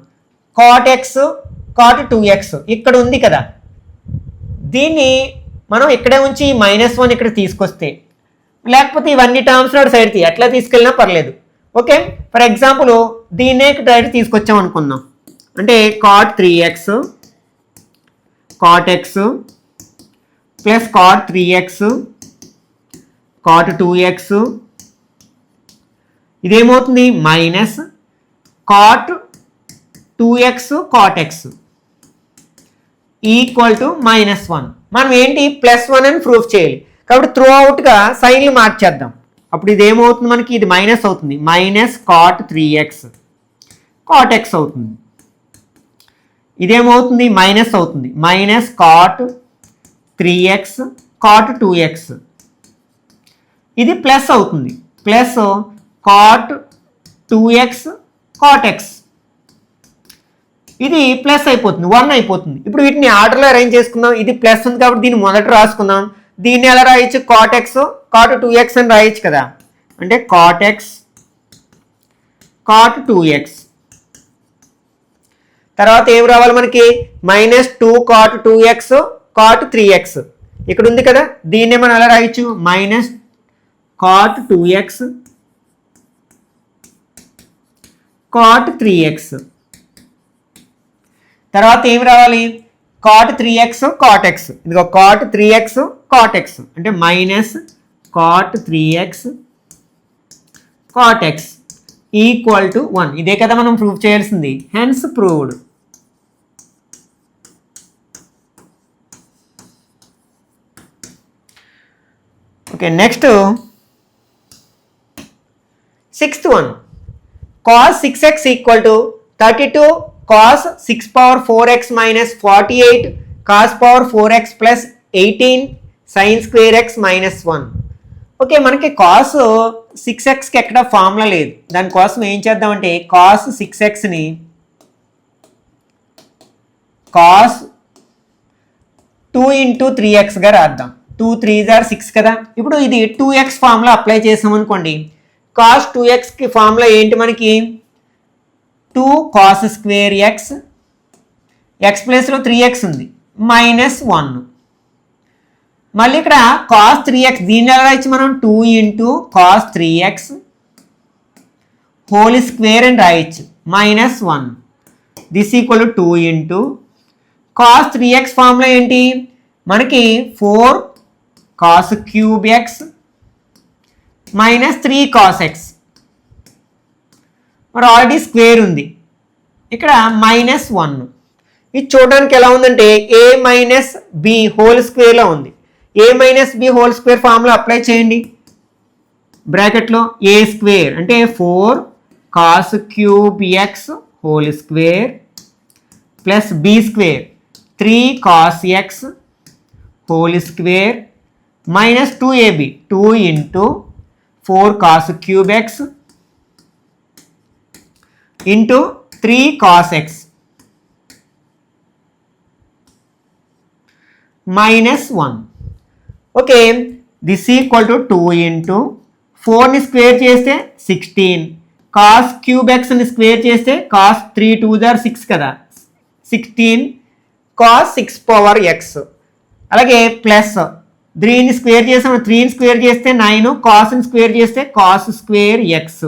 cot x cot 2x ఇక్కడ ఉంది కదా, దీన్ని మనం ఇక్కడే ఉంచి మైనస్ 1 ఇక్కడ తీసుకొస్తే, లేకపోతే ఇవన్నీ టర్మ్స్ నాడు సైడ్ ఎట్లా తీసుకెళ్ళినా పర్లేదు. ఓకే, ఫర్ ఎగ్జాంపుల్ దీన్నే డైరెక్ట్ తీసుకొచ్చాం అనుకుందాం, అంటే cot 3x cot x plus cot 3x cot 2x ఇదేమవుతుంది? Minus cot 2x cot x equal to minus 1. మనం ఏంటి? ప్లస్ 1 అని ప్రూఫ్ చేయాలి కాబట్టి త్రూ అవుట్గా సైన్లు మార్చేద్దాం. అప్పుడు ఇది ఏమవుతుంది మనకి? ఇది మైనస్ అవుతుంది, minus cot 3x cot x అవుతుంది. ఇదేమవుతుంది? మైనస్ అవుతుంది, minus cot 3x cot 2x. ఇది ప్లస్ అవుతుంది, plus cot 2x cot x. ఇది ప్లస్ అయిపోతుంది, 1 అయిపోతుంది. ఇప్పుడు వీటిని ఆర్డర్లో అరేంజ్ చేసుకుందాం. ఇది ప్లస్ ఉంది కాబట్టి దీన్ని మొదట రాసుకుందాం. దీన్ని ఎలా రాయొచ్చు? cot x cot 2x అని రాయొచ్చు కదా, అంటే cot x cot 2x. తర్వాత ఏం రావాలి మనకి? Minus 2 cot 2x cot 3x ఇక్కడ ఉంది కదా, దీన్నే మనం ఎలా రాయొచ్చు? Minus cot 2x cot 3x. తర్వాత ఏం రావాలి? cot 3x cot x. ఇదిగో cot 3x cot x అంటే minus cot 3x cot x equal to 1. ఇదే కదా మనం ప్రూవ్ చేయాల్సింది, hence proved. Okay, next sixth one. cos 6x equal to 32 cos 6 power 4x minus 48 cos power 4x plus 18 sin square x minus 1. Okay, మనకి cos 6xకి ఎక్కడ formula లేదు, దానికోసం ఏం చేద్దామంటే cos 6xని cos 2 ఇంటూ 3xగా రాద్దాం. 2 3s are 6 కదా. ఇప్పుడు ఇది 2x ఫార్ములా అప్లై చేసాం అనుకోండి, cos 2xకి ఫార్ములా ఏంటి మనకి? 2 cos స్క్వేర్ ఎక్స్, ఎక్స్ ప్లేస్లో 3x ఉంది, మైనస్ 1. మళ్ళీ ఇక్కడ cos 3x, దీన్ని ఎలా రాయొచ్చు మనం? 2 into cos 3x whole square అని రాయొచ్చు -1 this equal 2 into cos 3x formula ఏంటి మనకి 4 cos cube x -3 cos x మరి ఆల్రెడీ స్క్వేర్ ఉంది ఇక్కడ -1 ఇది చూడడానికి ఎలా ఉందంటే a మైనస్ బి హోల్ స్క్వేర్లో ఉంది a minus b whole square formula apply చేయండి బ్రాకెట్లో a స్క్వేర్ అంటే 4 cos cube x whole square plus b square 3 cos x whole square minus 2ab 2 into 4 cos cube X into 3 cos x -1 okay this equal to 2 into 4ని square చేస్తే 16 cos cube ఎక్స్ని square చేస్తే cos 3 2 6 కదా 16 cos 6 power x అలాగే plus 3ని square చేసాము 3ని square చేస్తే 9 కాస్ని స్క్వేర్ చేస్తే cos square x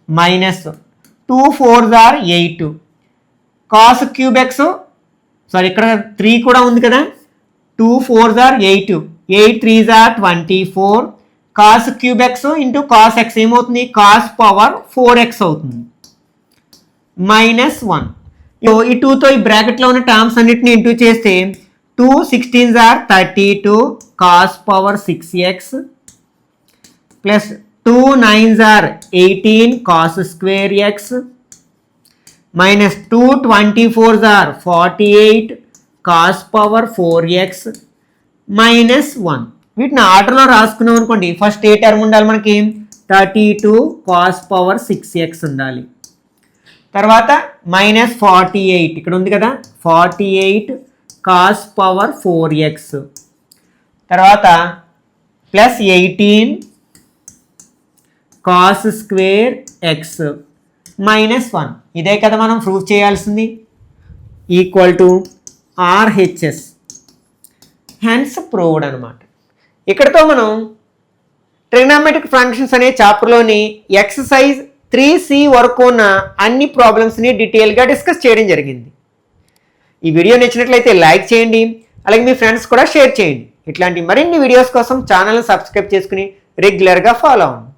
minus 2 4 8 cos cube x sorry ఇక్కడ 3 కూడా ఉంది కదా 2 4 8 8 3 24 cos cube X into cos X ఏమవుతుంది కాస్ పవర్ 4x అవుతుంది -1 ఈ 2తో ఈ బ్రాకెట్లో ఉన్న టర్మ్స్ అన్నిటిని ఇంటూ చేస్తే 2 16 32 cos power 6x plus 2 9 18 cos square x minus 2 24 48 cos power 4x -1 వీటిని ఆర్డర్లో రాసుకున్నాం అనుకోండి ఫస్ట్ ఏ టర్మ్ ఉండాలి మనకి 32 కాస్ పవర్ 6x ఉండాలి తర్వాత -48 ఇక్కడ ఉంది కదా 48 కాస్ పవర్ 4x తర్వాత ప్లస్ 18 కాస్ స్క్వేర్ ఎక్స్ -1 ఇదే కదా మనం ప్రూవ్ చేయాల్సింది equal to RHS hence proved అనమాట ఇక్కడతో మనం ట్రిగ్నామెట్రిక్ ఫంక్షన్స్ అనే చాప్టర్లోని ఎక్సర్సైజ్ 3C వరకు ఉన్న అన్ని ప్రాబ్లమ్స్ని డీటెయిల్గా డిస్కస్ చేయడం జరిగింది ఈ వీడియో నచ్చినట్లయితే లైక్ చేయండి అలాగే మీ ఫ్రెండ్స్ కూడా షేర్ చేయండి ఇట్లాంటి మరిన్ని వీడియోస్ కోసం ఛానల్ని సబ్స్క్రైబ్ చేసుకుని రెగ్యులర్గా ఫాలో అవ్వండి